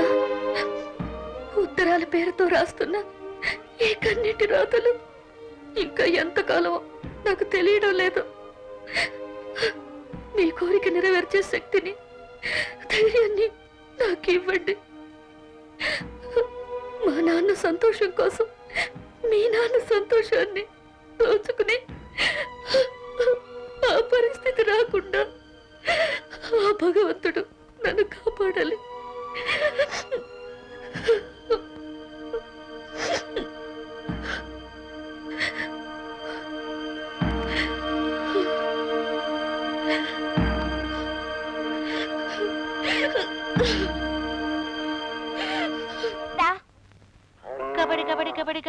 ఉత్తరాల పేరుతో రాస్తున్న ఈ కన్నిటి రాతలు ఇంకా ఎంతకాలం నాకు తెలియడం లేదు. మీ కోరిక నెరవేర్చే శక్తిని, ధైర్యాన్ని నాకు ఇవ్వండి. మా నాన్న సంతోషం కోసం మీ నాన్న సంతోషాన్ని దోచుకుని ఆ పరిస్థితి రాకుండా ఆ భగవంతుడు నన్ను కాపాడాలి. కబడి కబడి కబడి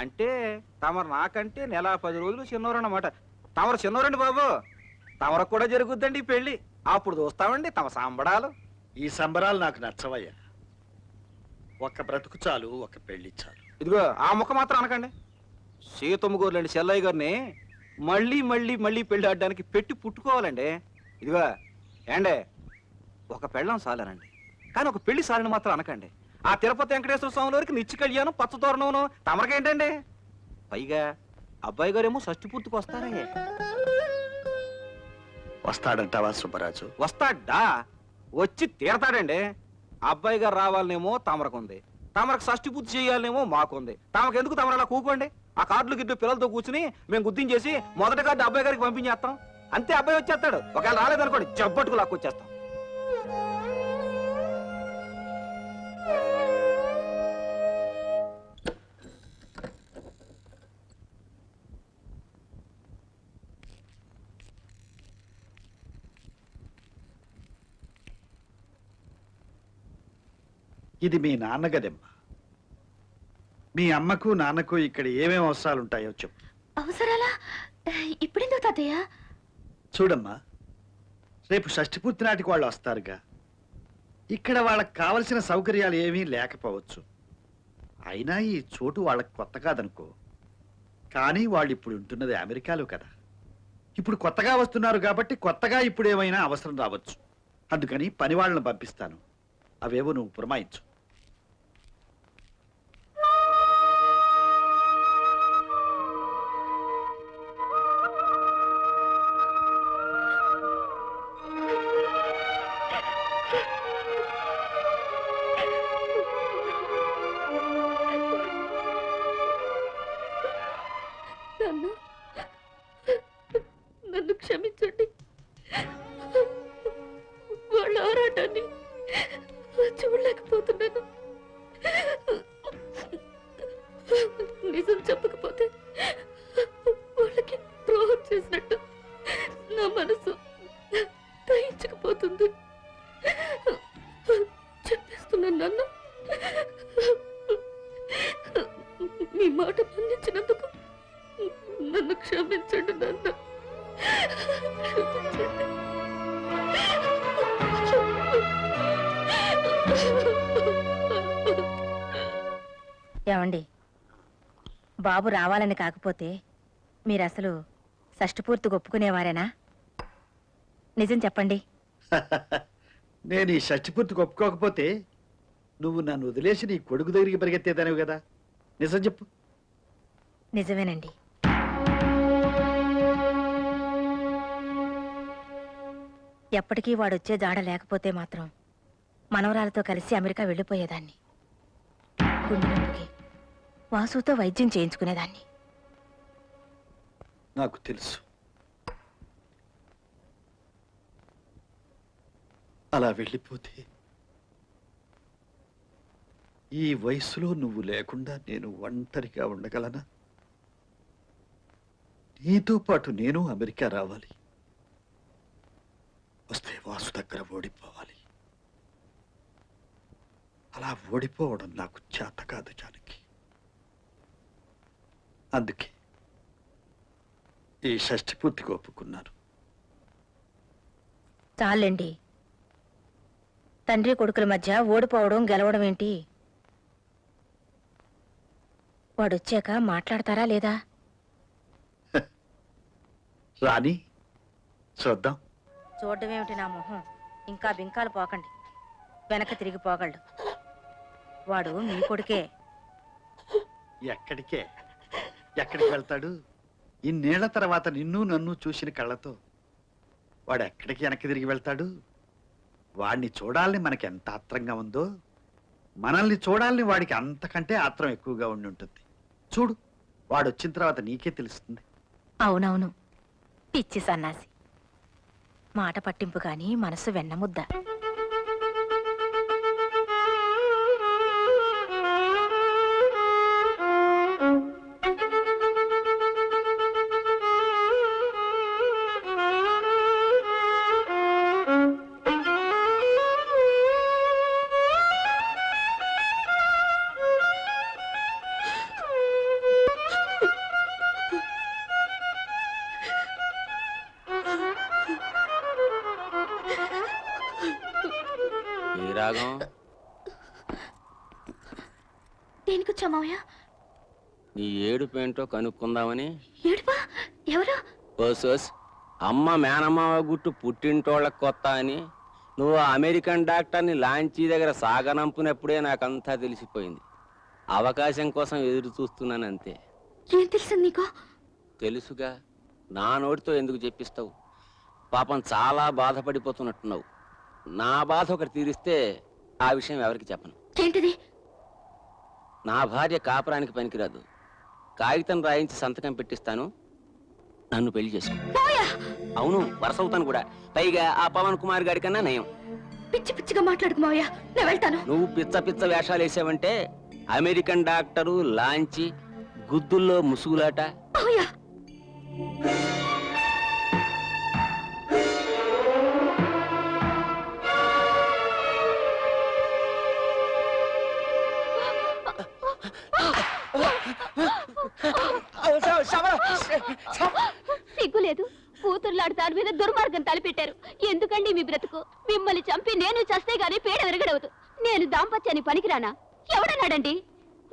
అంటే తమరు నాకంటే నెల 10 రోజులు చిన్నవారన్నమాట. తమరు చిన్నవారండి బాబు. తమరకు కూడా జరుగుద్దండి ఈ పెళ్లి. అప్పుడు చూస్తామండి తమ సంబడాలు. ఈ సంబరాలు నాకు నచ్చవయ్యా. ఒక బ్రతుకు చాలు, ఒక పెళ్లి చాలు. ఇదిగో ఆ ముక్క మాత్రం అనకండి. సీతమ్మ గోర్లండి చెల్లయ్య గారిని మళ్ళీ మళ్ళీ మళ్ళీ పెళ్లి ఆడడానికి పెట్టి పుట్టుకోవాలండి. ఇదిగో ఏండే, ఒక పెళ్ళం సాలేనండి, కానీ ఒక పెళ్లి సాలని మాత్రం అనకండి. ఆ తిరుపతి వెంకటేశ్వర స్వామి వారికి నిత్య కళ్యాణం పచ్చ తోరణం తమరకేంటండి? పైగా అబ్బాయి గారేమో షష్టి పూర్తికి వస్తారే. వస్తాడంటావా సుబ్బరాజు? వస్తాడా? వచ్చి తీరతాడండి. అబ్బాయి గారు రావాలనేమో తమరకుంది, తమరకు షష్టి పూర్తి చేయాలనేమో మాకుంది. తమకెందుకు తమరు అలా కూకోండి. ఆ కార్డులు గిడ్డు పిల్లలతో కూర్చుని మేము గుర్తించేసి మొదటి కార్డు అబ్బాయి గారికి పంపించేస్తాం. అంతే, అబ్బాయి వచ్చేస్తాడు. ఒకవేళ రాలేదనుకోండి జబ్బట్టుకు లాక్కొచ్చేస్తాం. ఇది మీ నాన్న గదమ్మా. మీ అమ్మకు నాన్నకు ఇక్కడ ఏమేమి అవసరాలు ఉంటాయో చెప్పు. అవసరాలా? ఇప్పుడెందుకు తాతయ్య? చూడమ్మా, రేపు షష్ఠి పూర్తి నాటికి వాళ్ళు వస్తారుగా. ఇక్కడ వాళ్ళకి కావలసిన సౌకర్యాలు ఏమీ లేకపోవచ్చు. అయినా ఈ చోటు వాళ్ళకి కొత్త కాదనుకో. కానీ వాళ్ళు ఇప్పుడు ఉంటున్నది అమెరికాలో కదా. ఇప్పుడు కొత్తగా వస్తున్నారు కాబట్టి కొత్తగా ఇప్పుడు ఏమైనా అవసరం రావచ్చు. అందుకని పని వాళ్ళని పంపిస్తాను. అవేవో నువ్వు పురమాయించు. నన్ను క్షమించండి. వాళ్ళ ఆరాటాన్ని చూడలేకపోతున్నాను. నిజం చెప్పకపోతే వాళ్ళకి ద్రోహం చేసినట్టు నా మనసు దహించకపోతుంది. చెప్పేస్తున్నాను నాన్న. మీ మాట మన్నించినందుకు నన్ను క్షమించండి నాన్న. ఏమండి, బాబు రావాలని కాకపోతే మీరు అసలు షష్ఠపూర్తి ఒప్పుకునేవారేనా? నిజం చెప్పండి. నేను ఈ షష్ఠి పూర్తికి ఒప్పుకోకపోతే నువ్వు నన్ను వదిలేసి నీ కొడుకు దగ్గరికి పరిగెత్తేదానివి కదా. నిజం చెప్పు. నిజమేనండి. ఎప్పటికీ వాడొచ్చే జాడ లేకపోతే మాత్రం మనవరాలతో కలిసి అమెరికా వెళ్ళిపోయేదాన్ని. గుండె నొప్పికి వాసుతో వైద్యం చేయించుకునేదాన్ని. నాకు తెలుసు. అలా వెళ్ళిపోతే ఈ వయసులో నువ్వు లేకుండా నేను ఒంటరిగా ఉండగలనా? నీతో పాటు నేను అమెరికా రావాలి. వస్తే వాసు దగ్గర ఓడిపోవాలి. అలా ఓడిపోవడం నాకు చేత కాదు జానకి. అందుకే ఈ షష్ఠి పూర్తికి ఒప్పుకున్నాను. చాలండి. తండ్రి కొడుకుల మధ్య ఓడిపోవడం గెలవడం ఏంటి? వాడొచ్చాక మాట్లాడతారా లేదా? రాని చూద్దాం. చూడడమేమిటి నా మొహం? ఇంకా బింకాలు పోకండి. వెనక తిరిగి పోగలడు. వాడు మీ కొడుకే. ఎక్కడికే? ఎక్కడికి వెళ్తాడు? ఇన్నేళ్ల తర్వాత నిన్ను నన్ను చూసిన కళ్ళతో వాడు ఎక్కడికి వెనక్కి తిరిగి వెళ్తాడు? వాడిని చూడాలని మనకి ఎంత ఆత్రంగా ఉందో మనల్ని చూడాలని వాడికి అంతకంటే ఆత్రం ఎక్కువగా ఉండి ఉంటుంది. చూడు, వాడు వచ్చిన తర్వాత నీకే తెలుస్తుంది. అవునవును, పిచ్చి సన్నాసి. మాట పట్టింపు కాని మనసు వెన్నముద్ద. ఏ రాగం? దేనికి వచ్చా మావయ్య? నీ ఏడుపు ఏంటో కనుక్కుందామని. ఏడుపా? ఎవరు? ఓసోస్ అమ్మ మేనమావ గుట్టు పుట్టింటోళ్ళకి కొత్త అని నువ్వు అమెరికన్ డాక్టర్ని లాంచీ దగ్గర సాగనంపునప్పుడే నాకంతా తెలిసిపోయింది. అవకాశం కోసం ఎదురు చూస్తున్నాను అంతే. ఏం తెలిసింది నీకు? తెలుసుగా, నా నోటితో ఎందుకు చెప్పిస్తావు? పాపం చాలా బాధపడిపోతున్నట్టున్నావు. నా బాధ ఒకటి తీరిస్తే ఆ విషయం ఎవరికి చెప్పను. ఏంటిది? నా భార్య కాపురానికి పనికిరాదు. కాగితం రాయించి సంతకం పెట్టిస్తాను, నన్ను పెళ్లి చేసుకో. అవును, వరుస అవుతాను కూడా. పైగా ఆ పవన్ కుమార్ గారి కన్నా నయం. పిచ్చి పిచ్చిగా మాట్లాడుకు మావయ్య, నేను వెళ్తాను. నువ్వు పిచ్చ పిచ్చ వేషాలు వేసావంటే అమెరికన్ డాక్టరు లాంచి గుద్దుల్లో ముసుగులాట. మావయ్య, సిగ్గులేదు. కూతుర్లాడు దాని మీద దుర్మార్గం తలపెట్టారు. ఎందుకండి మీ బ్రతుకు? మిమ్మల్ని చంపి నేను చస్తే గానీ పేడ విరగడవదు. నేను దాంపత్యాన్ని పనికిరానా? ఎవడన్నాడండి?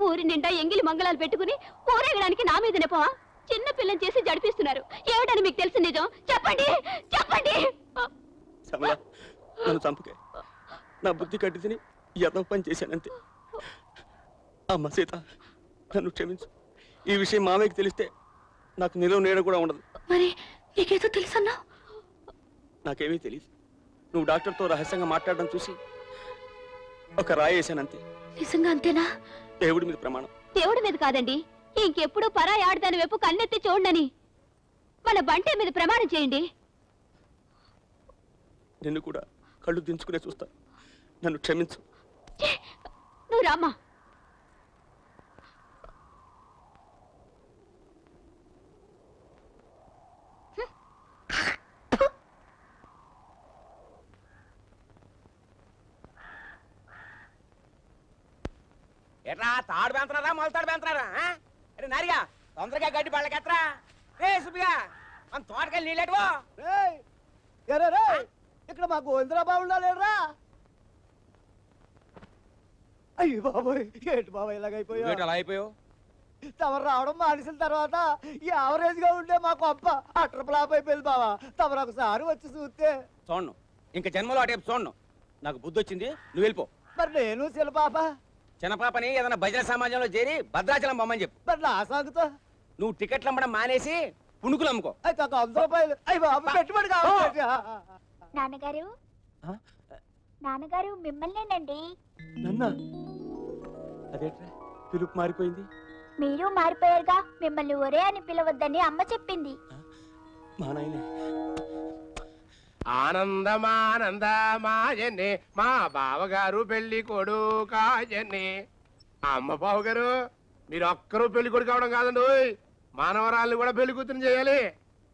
ఊరి నిండా ఎంగిలి మంగళాలు పెట్టుకుని ఊరేగడానికి నా మీద నెపవా? చిన్న పిల్లని చేసి జడిపిస్తున్నారు. ఏమిటని మీకు తెలిసి నిజం చెప్పండి, చెప్పండి. నన్ను చంపకే. నా బుద్ధి కట్టి తిని యథం పని చేశానంతే. అమ్మ సీత, నన్ను క్షమించు. ఈ విషయం మామయ్యకి తెలిస్తే నాకు నిలువ నీడ కూడా ఉండదు. మరి నీకేదో తెలుసన్నా? నాకేమీ తెలియదు. నువ్వు డాక్టర్తో రహస్యంగా మాట్లాడడం చూసి ఒక రాయి వేశానంతే. నిజంగా అంతేనా? దేవుడి మీద ప్రమాణం. దేవుడి మీద కాదండి, ఇంకెప్పుడు పరాయి ఆడదాని వైపు కన్నెత్తి చూడని మన బంటే మీద ప్రమాణం చేయండి. నిన్ను కూడా కళ్ళు దించుకునే చూస్తా. నన్ను క్షమించు. నువ్వు రామ్మా. ఎట్లా తాడు పెంచున్నారా మొలతాడు పెంచున్నారా? అరే నారిగా తొందరగా గడ్డి పళ్ళకెత్తరా. రే సుబ్బిగా మన తోటకెళ్ళి నీళ్ళెట్టువో. ఇక్కడ మా గోవిందరాబాబు ఉండాలేరా? అయ్యి బాబోయ్, ఏంటి బాబాయ్ ఇలాగైపోయా? అలా అయిపోయావు. తమరు రావడం మానేసిన తర్వాత యావరేజ్ గా ఉండే మా కొంప అటర్ ఫ్లాప్ అయిపోయింది బావా. తమరు ఒకసారి వచ్చి చూస్తే. చూడను, ఇంక జన్మలో అటేపు చూడను. నాకు బుద్ధి వచ్చింది, నువ్వు వెళ్ళిపో. మరి నేను శిలపాప చిన్నపాపని ఏదైనా భజన సమాజంలో చేరి భద్రాచలం బొమ్మని చెప్పు. మరి నా సాగుతో నువ్వు టికెట్లు అమ్మడం మానేసి పుణుకులు అమ్ముకో. అయితే ఒక 100 రూపాయలు అయ్యి బాబు పెట్టుబడి కావాలి. నాన్నగారు, నాన్నగారు మిమ్మల్నేనండి. నన్నా? అదేట్రా పిలుపు మారిపోయింది? మీరు మారిపోయారుగా. మిమ్మల్ని ఒరే అని పిలవద్దని అమ్మ చెప్పింది. మా నాయనే. ఆనందమానందమాయనే మా బావగారు పెళ్లి కొడుకాయనే. అమ్మ బావగారు, మీరు ఒక్కరూ పెళ్లి కొడుకు కావడం కాదండి, ఓయ్ మానవరాల్ని కూడా పెళ్లి కూతురు చేయాలి.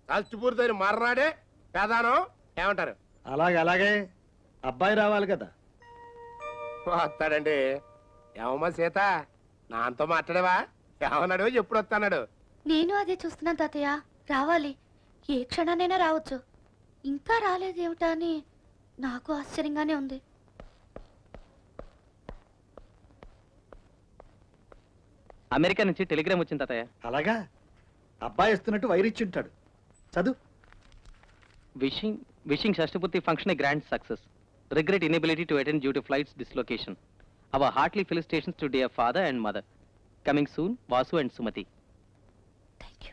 షష్టి పూర్తయిన మర్నాడే పెదానం. ఏమంటారు? అలాగే అబ్బాయి రావాలి కదా. వస్తాడండి. ఏమమ్మా సీత, నాతో మాట్లాడేవా? ఏమన్నాడు? ఎప్పుడు వస్తాడు? నేను అదే చూస్తున్నాను తాతయ్య. రావాలి, ఏ క్షణానైనా రావచ్చు. ఇంకా రాలేదేమిటా అని నాకు ఆశ్చర్యంగానే ఉంది. అమెరికా నుంచి టెలిగ్రామ్ వచ్చింది తాతయ్య. అలాగా, అబ్బాయి వస్తున్నట్టు వైరిచ్చుంటాడు. చదువు. Wishing Shashtaputi function a grand success. Regret inability to attend due to flight's dislocation. Our heartily felicitations to dear father and mother. Coming soon, Vasu and Sumati. Thank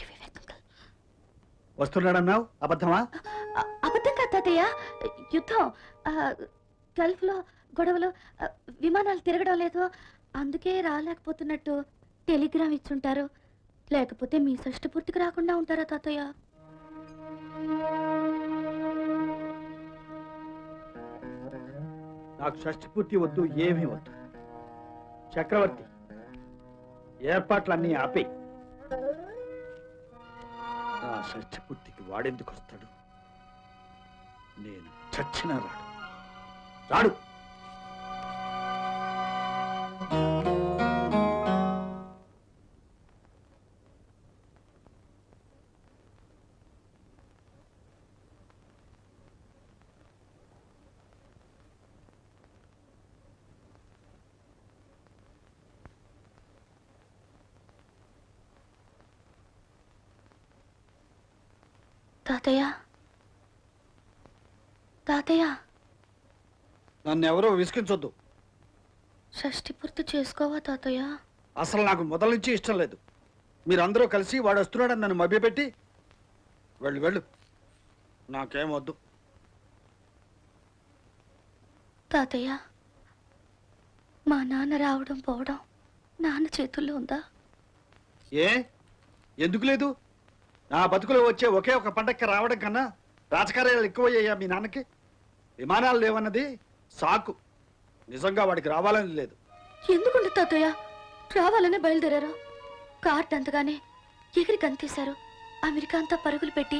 you Vivek uncle. వస్తున్నాడన్నావు, అబద్ధమా? అబద్ధం కాదు తాతయ్య, యుద్ధం. గల్ఫ్లో గొడవలు, విమానాలు తిరగడం లేదు, అందుకే రాలేకపోతున్నట్టు టెలిగ్రామ్ ఇచ్చుంటారు. లేకపోతే మీ షష్టి పూర్తికి రాకుండా ఉంటారా తాతయ్య? నాకు షష్టి పూర్తి వద్దు, ఏమీ వద్దు. చక్రవర్తి, ఏర్పాట్లన్నీ ఆపే. నా షష్టి పూర్తికి వాడెందుకు వస్తాడు? నేను చచ్చినా రాడు. తాతయ్య తాతయ్య నన్ను ఎవరో విసిగించొద్దు. షష్టి పూర్తి చేసుకోవా తాతయ్య? అసలు నాకు మొదల నుంచి ఇష్టం లేదు. మీరందరూ కలిసి వాడు వస్తున్నాడని నన్ను మభ్యపెట్టి వెళ్ళు వెళ్ళు, నాకేం వద్దు. తాతయ్య మా నాన్న రావడం పోవడం నాన్న చేతుల్లో ఉందా? ఏ ఎందుకు లేదు? నా బతుకులో వచ్చే ఒకే ఒక పండక్కి రావడం కన్నా రాజకార్యాలు ఎక్కువయ్యాయా మీ నాన్నకి? విమానాలు లేవన్నది సాకు. నిజంగా వాడికి రావాలని లేదు. ఎందుకుంది తాతయ్య? రావాలనే బయలుదేరారు. కార్డ్ అంతగానే ఎగిరి గంతేశారు. అమెరికా అంతా పరుగులు పెట్టి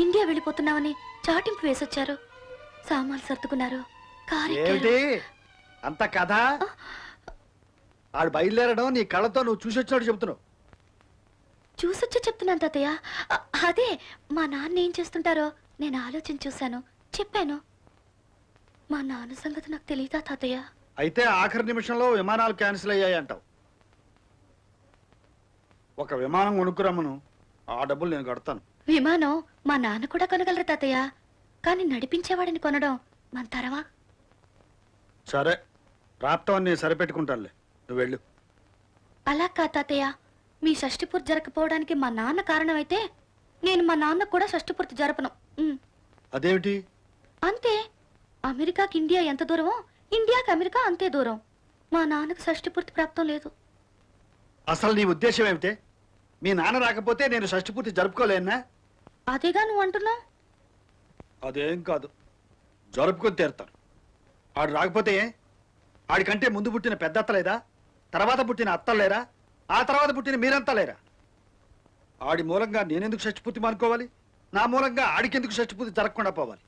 ఇండియా వెళ్ళిపోతున్నామని చాటింపు వేసొచ్చారు. సామాన్లు సర్దుకున్నారు. కారు ఏమిటి అంత కథ? ఆడు బయలుదేరడం నీ కళ్ళతో నువ్వు చూసొచ్చినట్టు చెబుతున్నావు. చూసొచ్చే చెప్తున్నాను తాతయ్య. అదే మా నాన్న ఏం చేస్తుంటారో నేను ఆలోచించి చూశాను, చెప్పాను. మా నాన్న సంగతి నాకు తెలియదా తాతయ్య? అయితే ఆఖరి నిమిషంలో విమానాలు క్యాన్సిల్ అయ్యాయి అంటావు. ఒక విమానం కొనుక్కురమ్మను, ఆ డబ్బులు నేను కడతాను. విమానం మా నాన్న కూడా కొనగలరు తాతయ్య, కానీ నడిపించేవాడిని కొనడం మన తరమా? సరే, ప్రాప్తం నేను సరిపెట్టుకుంటానులే, నువ్వు వెళ్ళు. అలా కా తాతయ్య, మీ షష్టిపూర్తి జరగకపోవడానికి మా నాన్న కారణమైతే నేను మా నాన్న కూడా షష్టిపూర్తి జరపను. అదేమిటి? అంతే. అమెరికాకి ఇండియా ఎంత దూరమో ఇండియాకి అమెరికా అంతే దూరం. మా నాన్నకు షష్టిపూర్తి ప్రాప్తం లేదు. అసలు నీ ఉద్దేశం ఏమిటే? మీ నాన్న రాకపోతే నేను షష్టిపూర్తి జరుపుకోలేనా? అదేగా నువ్వు అంటున్నావు. అదేం కాదు, జరుపుకొని తీరుతాను. ఆడు రాకపోతే ఆడికంటే ముందు పుట్టిన పెద్ద అత్త లేదా? తర్వాత పుట్టిన అత్తలు లేరా? ఆ తర్వాత పుట్టిన మీరంతా లేరా? ఆడి మూలంగా నేనెందుకు షష్టిపూర్తి మానుకోవాలి? నా మూలంగా ఆడికెందుకు షష్టిపూర్తి జరగకుండా పోవాలి?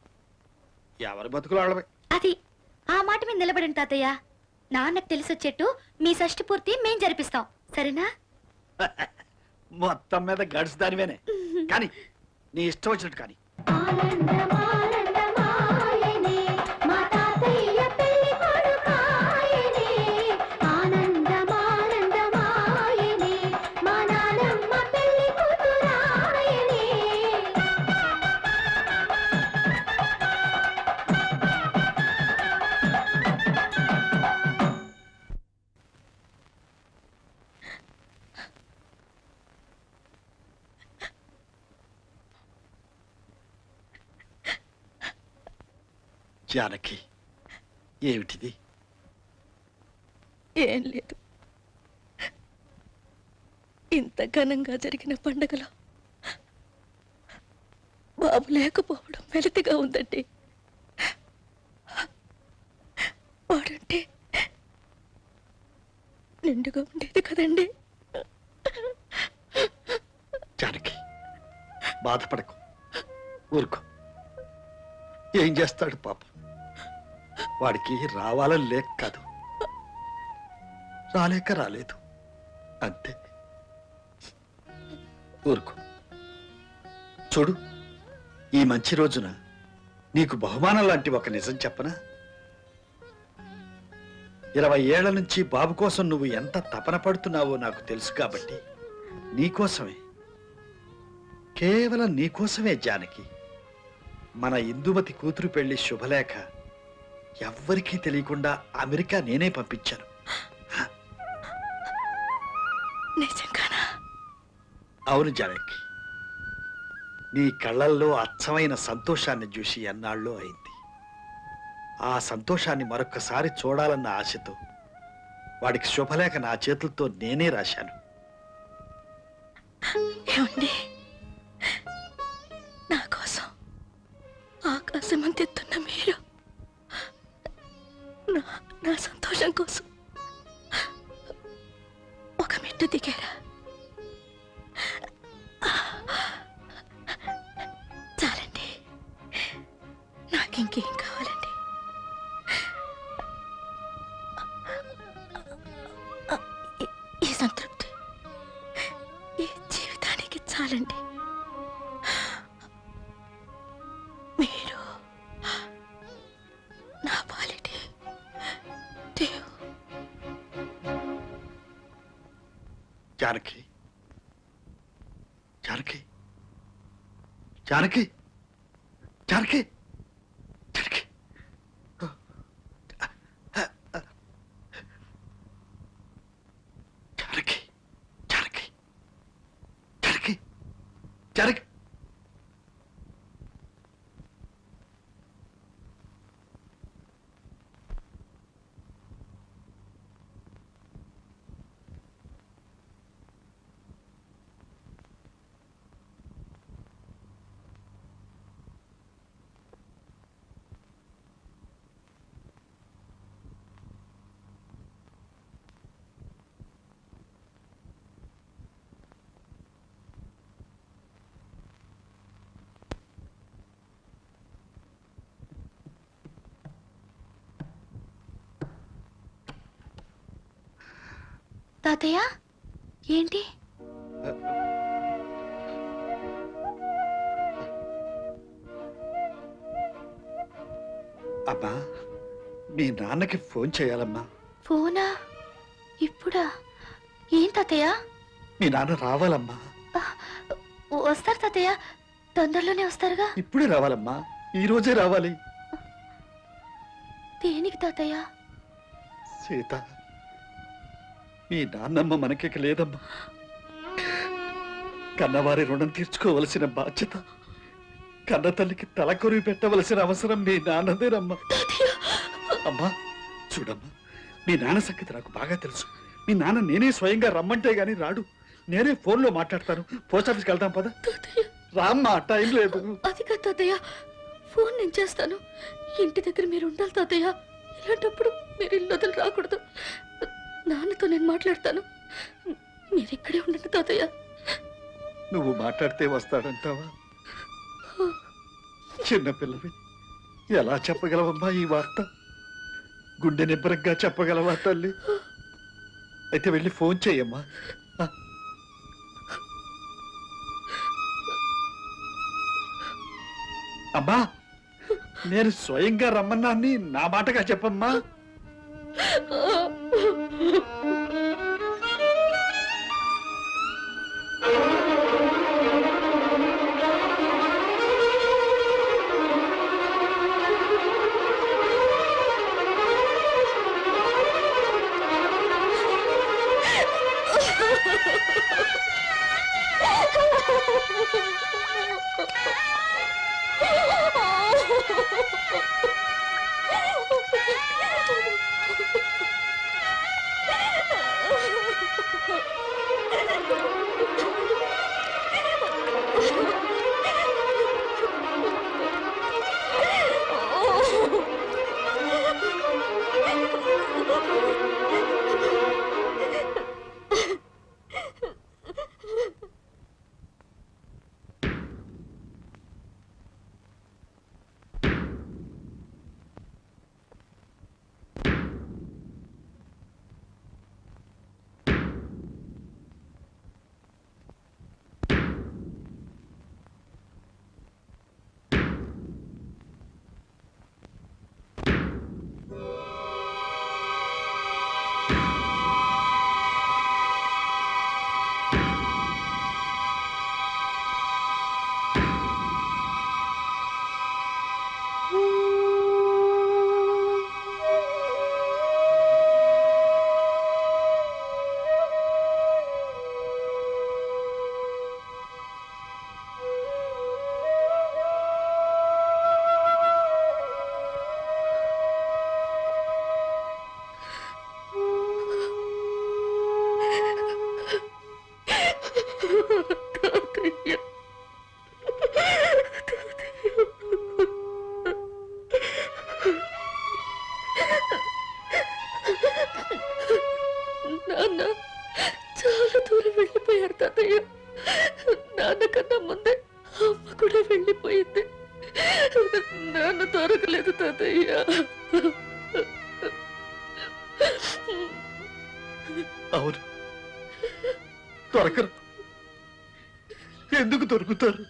ఎవరి బతుకులు ఆడవే. అది ఆ మాట మీద నిలబడండి తాతయ్య. నాన్నకు తెలిసొచ్చేట్టు మీ షష్టిపూర్తి మేం జరిపిస్తాం, సరేనా? మొత్తం మీద గడిచి దానివేనే. కానీ నీ ఇష్టం వచ్చినట్టు కానీ. జానకి, ఏమిటిది? ఏం లేదు. ఇంత ఘనంగా జరిగిన పండగలో బాబు లేకపోవడం వెలితిగా ఉందండి. వాడంటే నిండుగా ఉండేది కదండి. జానకి, బాధపడకు, ఊరుకో. ఏం చేస్తాడు పాపం? వాడికి రావాలని లేక కాదు, రాలేక రాలేదు అంతే. ఊరుకో. చూడు, ఈ మంచి రోజున నీకు బహుమానం లాంటి ఒక నిజం చెప్పనా? 20 ఏళ్ల నుంచి బాబు కోసం నువ్వు ఎంత తపన పడుతున్నావో నాకు తెలుసు కాబట్టి నీకోసమే, కేవలం నీకోసమే జానకి, మన ఇందుమతి కూతురు పెళ్లి శుభలేఖ ఎవ్వరికీ తెలియకుండా అమెరికా నేనే పంపించాను. నిజంగానా? అవును జానకి, నీ కళ్ళల్లో అచ్చమైన సంతోషాన్ని చూసి ఎన్నాళ్ళో అయింది. ఆ సంతోషాన్ని మరొక్కసారి చూడాలన్న ఆశతో వాడికి శుభలేఖ నా చేతులతో నేనే రాశాను. ఏమండి, నా కోసం ఆకాశం అంతెత్తున్న మీరు నా సంతోషం కోసం ఒక మెట్టు దిగారా? చాలండి, నాకింకేం కావాలండి? ఈ సంతృప్తి ఈ జీవితానికి చాలండి. మీరు నా పాలిటి దేవు. జానకి, జానకి, జానకి. జానకి జానకి జానకి జానకి జానకి జానకి తాతయ్య ఏంటి అమ్మా మీ నాన్నకి ఫోన్ చేయాలమ్మా. ఫోనా ఇప్పుడా ఏం తాతయ్య మీ నాన్న రావాలమ్మా. వస్తారు తాతయ్య తొందరలోనే వస్తారుగా ఇప్పుడే రావాలమ్మా, ఈ రోజే రావాలి. దేనికి తాతయ్య సీత, మీ నాన్నమ్మ మనకిక లేదమ్మా. కన్నవారి రుణం తీర్చుకోవలసిన బాధ్యత, కన్న తల్లికి తలకొరివి పెట్టవలసిన అవసరం మీ నాన్నదేనమ్మా. అమ్మా చూడమ్మా, మీ నాన్న సంగతి నాకు బాగా తెలుసు. మీ నాన్న నేనే స్వయంగా రమ్మంటే గాని రాడు. నేనే ఫోన్లో మాట్లాడతాను. పోస్ట్ ఆఫీస్కి వెళ్తాం పద. రామ్మా, టైం లేదు. అది కాదు తాతయ్య, ఫోన్ నేను చేస్తాను. ఇంటి దగ్గర మీరు ఉండాలి తాతయ్య. ఇలాంటప్పుడు మీరు ఇల్లు వదిలి రాకూడదు. నాన్నతో నేను మాట్లాడతాను. మీరు ఇక్కడే ఉండండి తాతయ్య. నువ్వు మాట్లాడితే వస్తాడంటావా? చిన్నపిల్లవి, ఎలా చెప్పగలవమ్మా ఈ వార్త? గుండె నిబ్బరంగా చెప్పగలవా తల్లి? అయితే వెళ్ళి ఫోన్ చెయ్యమ్మా. అమ్మా, నేను స్వయంగా రమ్మన్నాన్ని నా మాటగా చెప్పమ్మా. నాన్న చాలా దూరం వెళ్ళిపోయారు తాతయ్య. నాన్నకన్నా ముందే అమ్మ కూడా వెళ్ళిపోయింది. నాన్న దొరకలేదు తాతయ్య. అవును, దొరకరు. ఎందుకు దొరుకుతారు?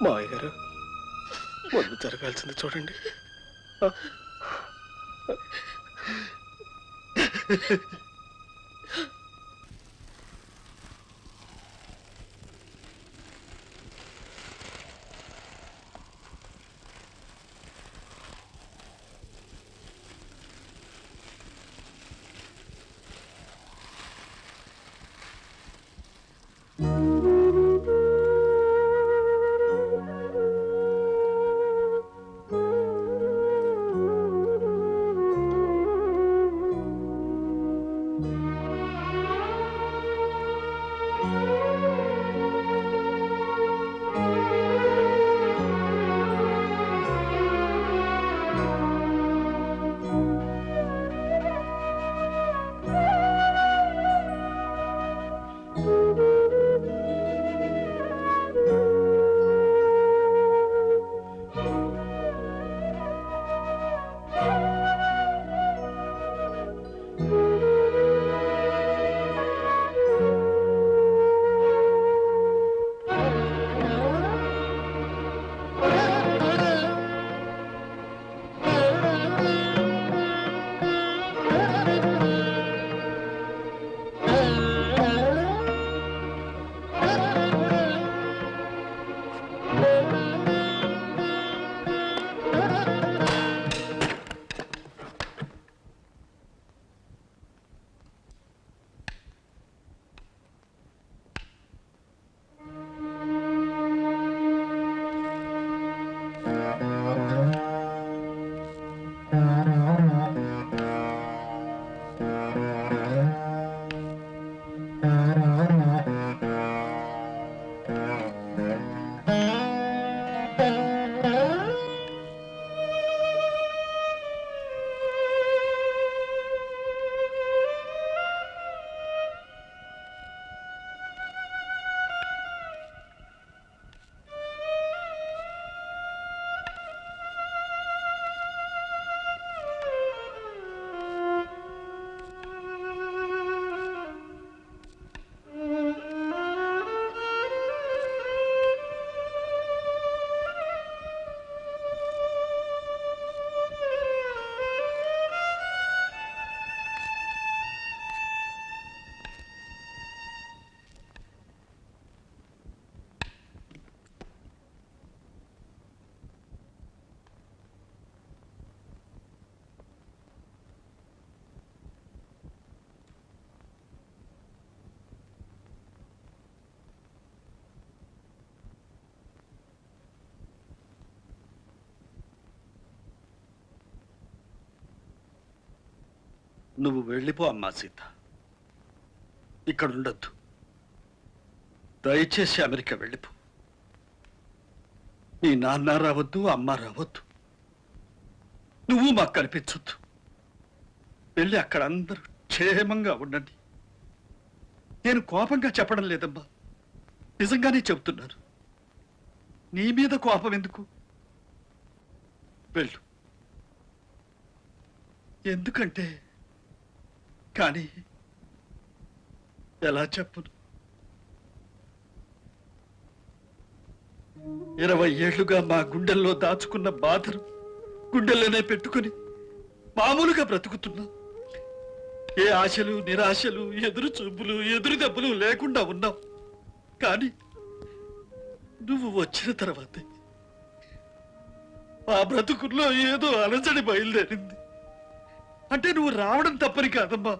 మావయ్య గారు, ముందు జరగాల్సింది చూడండి. నువ్వు వెళ్ళిపో అమ్మా సీత. ఇక్కడ ఉండొద్దు. దయచేసి అమెరికా వెళ్ళిపో. నీ నాన్న రావద్దు, అమ్మ రావద్దు, నువ్వు మాకు కనిపించొద్దు. వెళ్ళి అక్కడ అందరూ క్షేమంగా ఉండండి. నేను కోపంగా చెప్పడం లేదమ్మా, నిజంగానే చెబుతున్నారు. నీ మీద కోపం ఎందుకు? వెళ్ళు. ఎందుకంటే కానీ ఎలా చెప్పును? 20 ఏళ్లుగా మా గుండెల్లో దాచుకున్న బాధను గుండెల్లోనే పెట్టుకుని మామూలుగా బ్రతుకుతున్నా. ఏ ఆశలు, నిరాశలు, ఎదురు చూపులు, ఎదురు దెబ్బలు లేకుండా ఉన్నావు. కానీ నువ్వు వచ్చిన తర్వాతే ఆ బ్రతుకుల్లో ఏదో అలజడి బయలుదేరింది. అంటే నువ్వు రావడం తప్పని కాదమ్మా,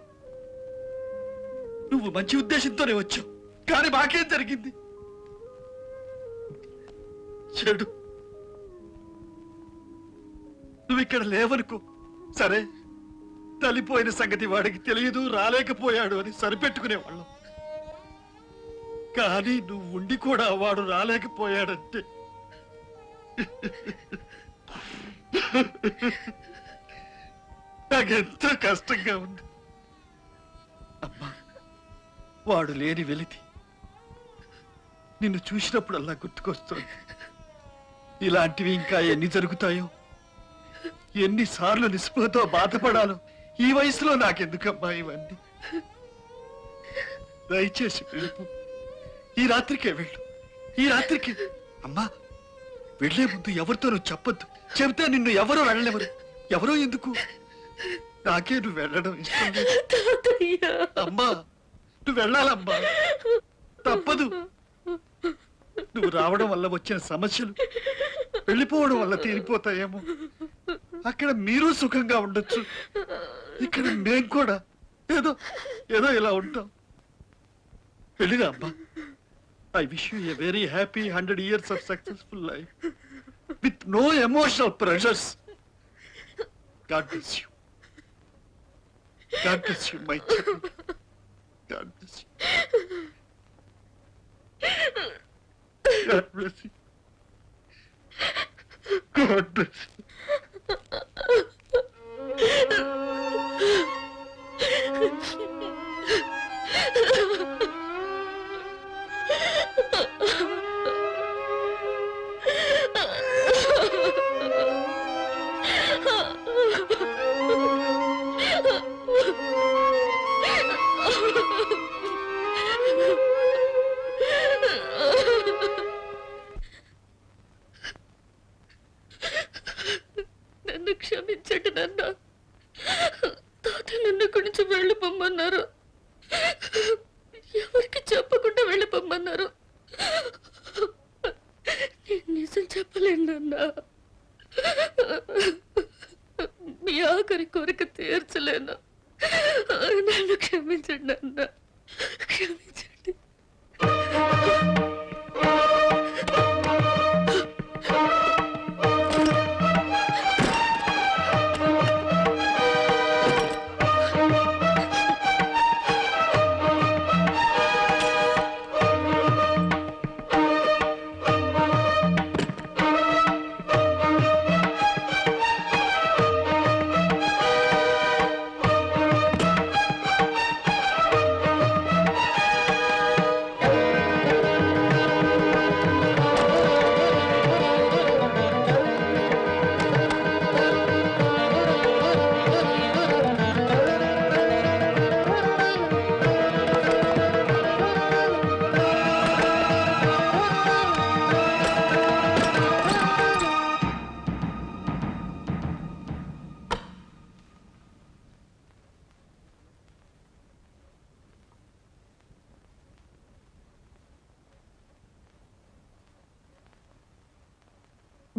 నువ్వు మంచి ఉద్దేశంతోనే వచ్చావు. కానీ మాకేం జరిగింది? చెడు. నువ్వు ఇక్కడ లేవనుకో, సరే, తల్లిపోయిన సంగతి వాడికి తెలియదు, రాలేకపోయాడు అని సరిపెట్టుకునేవాళ్ళం. కానీ నువ్వు ఉండి కూడా వాడు రాలేకపోయాడంటే నాకెంతో కష్టంగా ఉంది అమ్మా. వాడు లేని వెలితి నిన్ను చూసినప్పుడల్లా గుర్తుకొస్తుంది. ఇలాంటివి ఇంకా ఎన్ని జరుగుతాయో, ఎన్నిసార్లు నిస్పృహతో బాధపడాలో ఈ వయసులో నాకెందుకమ్మా ఇవన్నీ? దయచేసి వెళ్ళిపో. ఈ రాత్రికే వెళ్ళు, ఈ రాత్రికి. అమ్మా, వెళ్లే ముందు ఎవరితోనూ చెప్పొద్దు. చెబితే నిన్ను ఎవరో వెళ్ళలేవరు. ఎవరో ఎందుకు? నాకే నువ్వు వెళ్ళడం ఇష్టం లేదు. అమ్మా, నువ్వు వెళ్ళాలమ్మా, తప్పదు. నువ్వు రావడం వల్ల వచ్చిన సమస్యలు వెళ్ళిపోవడం వల్ల తీరిపోతాయేమో. అక్కడ మీరు సుఖంగా ఉండొచ్చు, ఇక్కడ మేం కూడా ఏదో ఏదో ఇలా ఉంటాం. వెళ్ళిరా అమ్మా. I wish you a very happy 100 years of successful life with no emotional pressures. God bless you. God bless you, my child. God bless you. God bless you. God bless you. నన్ను క్షమించండి నాన్న. తాత నన్ను ఇక్కడి నుంచి వెళ్ళిపోమన్నారు. ఎవరికి చెప్పకుండా వెళ్ళిపోమన్నారు. నేను నిజం చెప్పలేను నాన్న. మీ ఆఖరి కోరిక తీర్చలేను. నన్ను క్షమించండి నాన్న, క్షమించండి.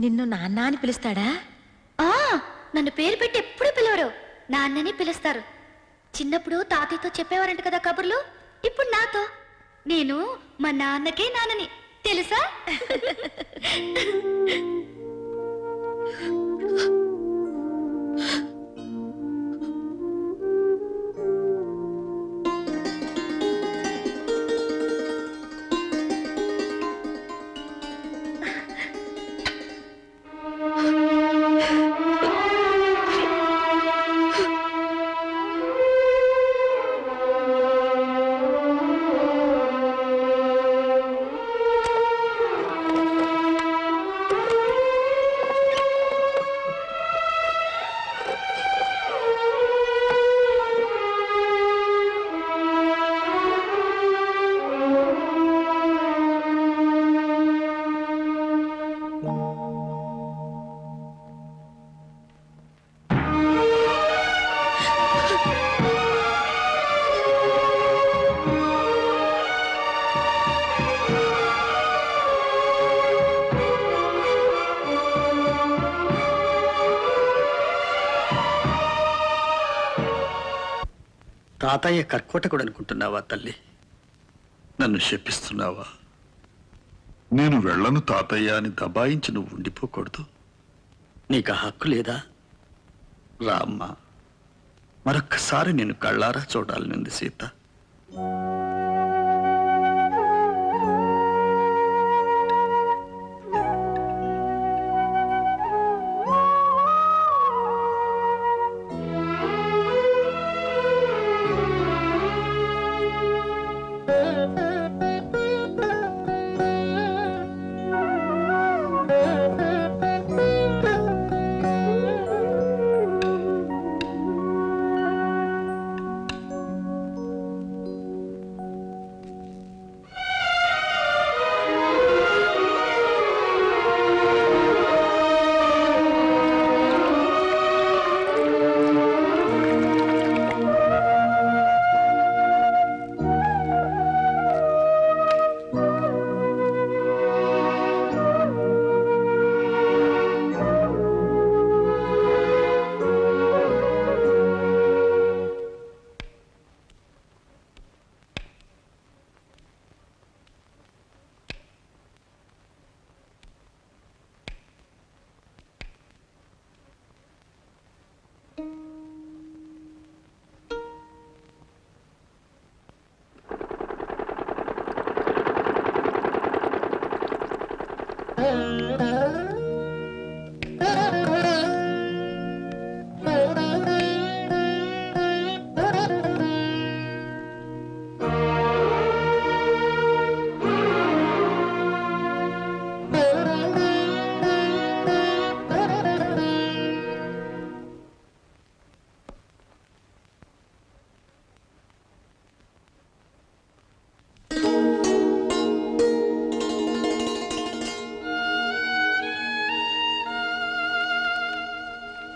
నిన్ను నాన్న అని పిలుస్తాడా? నన్ను పేరు పెట్టి ఎప్పుడు పిలవరు, నాన్నని పిలుస్తారు. చిన్నప్పుడు తాతయ్యతో చెప్పేవారంట కదా కబుర్లు, ఇప్పుడు నాతో. నేను మా నాన్నకే నాన్నని, తెలుసా? తాతయ్య కర్కోటకుడు అనుకుంటున్నావా తల్లి? నన్ను శపిస్తున్నావా? నేను వెళ్ళను తాతయ్య అని దబాయించి నువ్వు ఉండిపోకూడదు. నీకు ఆ హక్కు లేదా? రామ్మా, మరొక్కసారి నేను కళ్ళారా చూడాలనుంది సీత.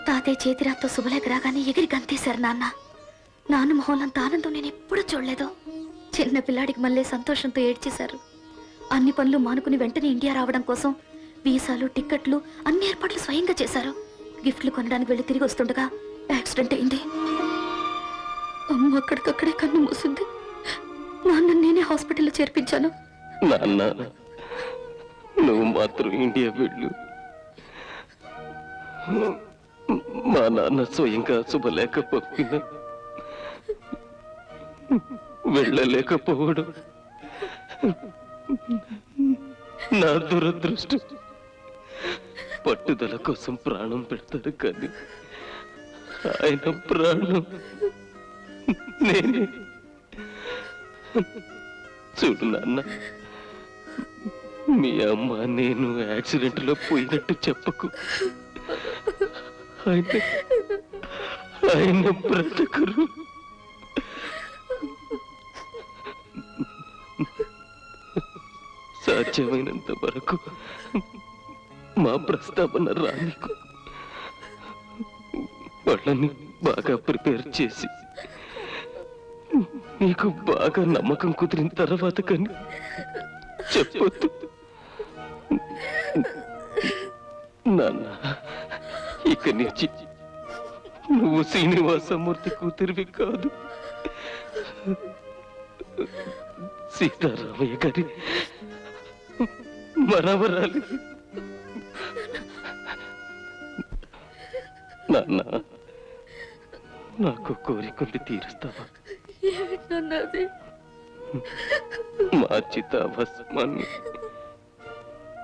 తాతయ్య చేతిరాత్తో శుభలేఖ రాగానే ఎగిరి గంతేశారు నాన్న. నాన్న మొహంలంత ఆనందం నేను ఎప్పుడూ చూడలేదు. చిన్న పిల్లాడికి మళ్ళీ సంతోషంతో ఏడ్చేశారు. అన్ని పనులు మానుకుని వెంటనే ఇండియా రావడం కోసం వీసాలు, టిక్కెట్లు అన్ని ఏర్పాట్లు స్వయంగా చేశారు. గిఫ్ట్లు కొనడానికి వెళ్ళి తిరిగి వస్తుండగా యాక్సిడెంట్ అయింది. అమ్మ అక్కడికక్కడే కన్ను మూసింది. నాన్న నేనే హాస్పిటల్లో చేర్పించాను. నాన్న, నువ్వు మాత్రం ఇండియా వెళ్ళు. మా నాన్న స్వయంగా శుభలేఖ పంపిన వెళ్ళలేకపోవడం నా దురదృష్టం. పట్టుదల కోసం ప్రాణం పెడతారు కానీ ఆయన ప్రాణం నేనే. చూడు నాన్న, మీ అమ్మ నేను యాక్సిడెంట్ లో పోయినట్టు చెప్పకు. ఆయన బ్రతకరు. సాధ్యమైనంత వరకు మా ప్రస్తావన రానికు. వాళ్ళని బాగా ప్రిపేర్ చేసి నీకు బాగా నమ్మకం కుదిరిన తర్వాత కానీ చెప్పొద్దు నాన్న. ఇక నుంచి నువ్వు శ్రీనివాసమూర్తి కూతురివి కాదు, సీతారామయ్య గారి మనవరాలి. నాన్న, నాకు కోరికలు తీరుస్తావా? మా చితాభస్మాన్ని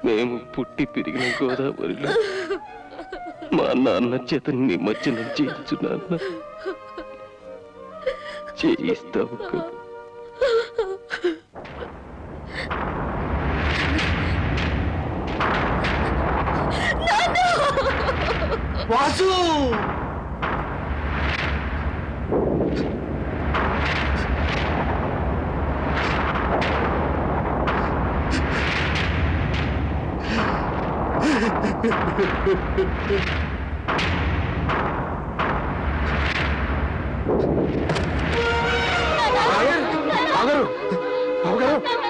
మేము పుట్టి పెరిగిన గోదావరిలో మా నాన్న చేత నిమజ్జనం చేయించు నాన్న. చేయిస్తావు కదా? వాసు,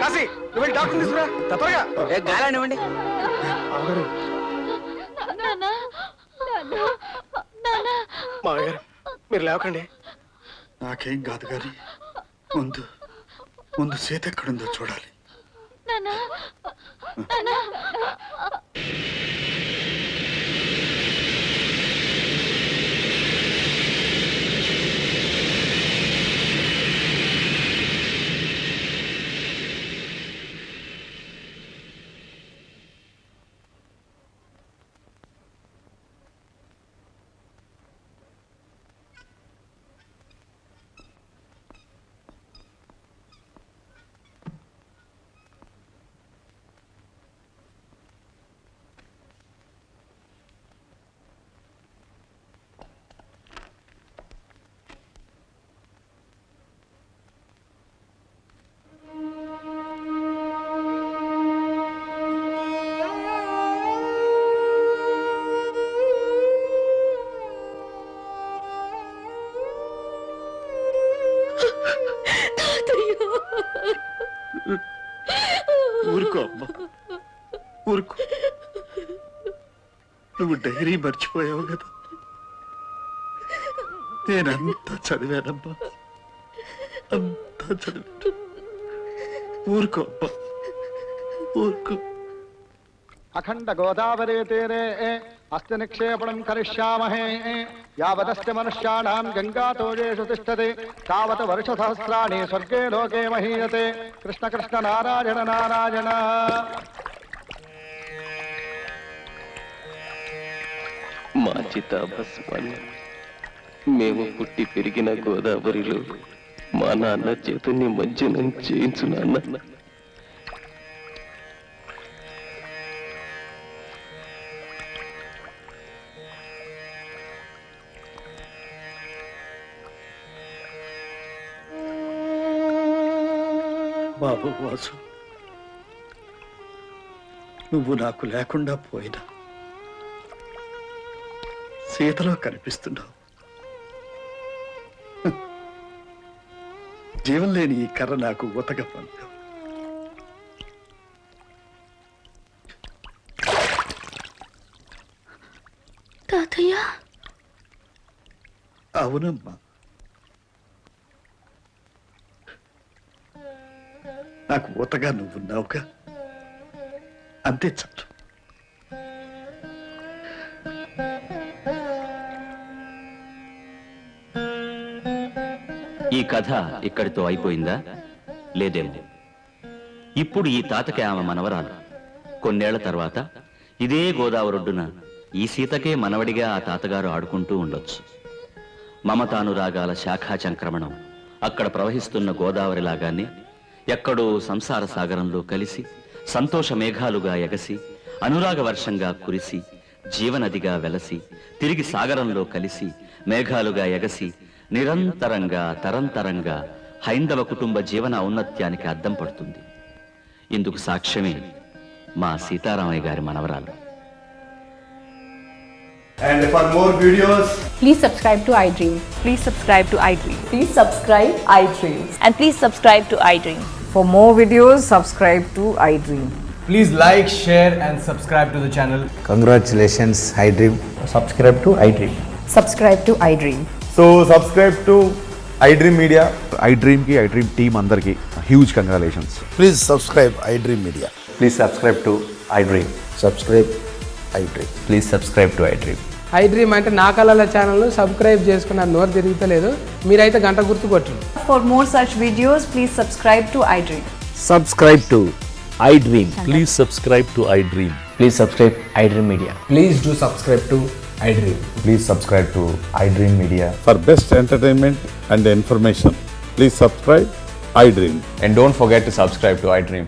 కాశీ, నువ్వు వెళ్ళి డాక్టర్ తీసుకురా తప్పగా. గాలనివ్వండి. మామయ్య గారు, మీరు లేవకండి. నాకేం కాదు కానీ ముందు ముందు సీత ఎక్కడుందో చూడాలి. ఊరుకో అమ్మా, ఊరుకో. నువ్వు డైరీ మర్చిపోయావు కదా. నేనంతా చదివానమ్మా, అంతా చదివాను. ఊరుకో అమ్మా, ఊరుకో. అఖండ గోదావరి తీరే అస్తి నిక్షేపణం కరిష్యామహే యావదస్తి మనుష్యాణాం గంగాతోజేషు తిష్టతే తావత్ వర్షసహస్రాణి స్వర్గే లోకే మహీయతే. కృష్ణ కృష్ణ నారాయణ నారాయణ. మా చితాభస్మాన్ని మేము పుట్టి పెరిగిన గోదావరిలో మా నాన్న చేతుని మజ్జనం చేయించు నాన్న. బాబు వాసు, నువ్వు నాకు లేకుండా పోయినా సీతలో కనిపిస్తున్నావు. జీవం లేని ఈ కర్ర నాకు ఉతక పంపావు. తాతయ్య, అవునమ్మా, నాకు ఊతగా నువ్వున్నావుగా, అంతే చాలు. ఈ కథ ఇక్కడితో అయిపోయిందా? లేదేమో. ఇప్పుడు ఈ తాతకి ఆమె మనవరాలు. కొన్నేళ్ల తర్వాత ఇదే గోదావరొడ్డున ఈ సీతకే మనవడిగా ఆ తాతగారు ఆడుకుంటూ ఉండొచ్చు. మమతానురాగాల శాఖా చంక్రమణం అక్కడ ప్రవహిస్తున్న గోదావరి లాగానే ఎక్కడో సంసార సాగరంలో కలిసి సంతోష మేఘాలుగా ఎగసి అనురాగ వర్షంగా కురిసి జీవనదిగా వెలసి తిరిగి సాగరంలో కలిసి మేఘాలుగా ఎగసి నిరంతరంగా తరంతరంగా హైందవ కుటుంబ జీవన ఔన్నత్యానికి అద్దం పడుతుంది. ఇందుకు సాక్ష్యమే మా సీతారామయ్య గారి మనవరాలు. And for more videos, please subscribe to iDream. Please subscribe to iDream. Please subscribe iDream. And please subscribe to iDream. For more videos, subscribe to iDream. please like, share and subscribe to the channel. Congratulations, iDream. Subscribe to iDream. Subscribe to iDream. So subscribe to iDream Media. iDream ki iDream team andarki huge congratulations. Please subscribe iDream Media. Please subscribe to iDream. Subscribe iDream. Please subscribe to iDream. iDream అంటే నా కళల ఛానల్ సబ్స్క్రైబ్ చేసుకున్న నోరు తిరుగుతలేదు. మీరైతే గంట గుర్తు కొట్టండి. For more such videos, please subscribe to iDream. Subscribe to iDream. Please subscribe to iDream. Please subscribe iDream Media. Please do subscribe to iDream. Please subscribe to iDream Media. For best entertainment and information, please subscribe iDream. And don't forget to subscribe to iDream.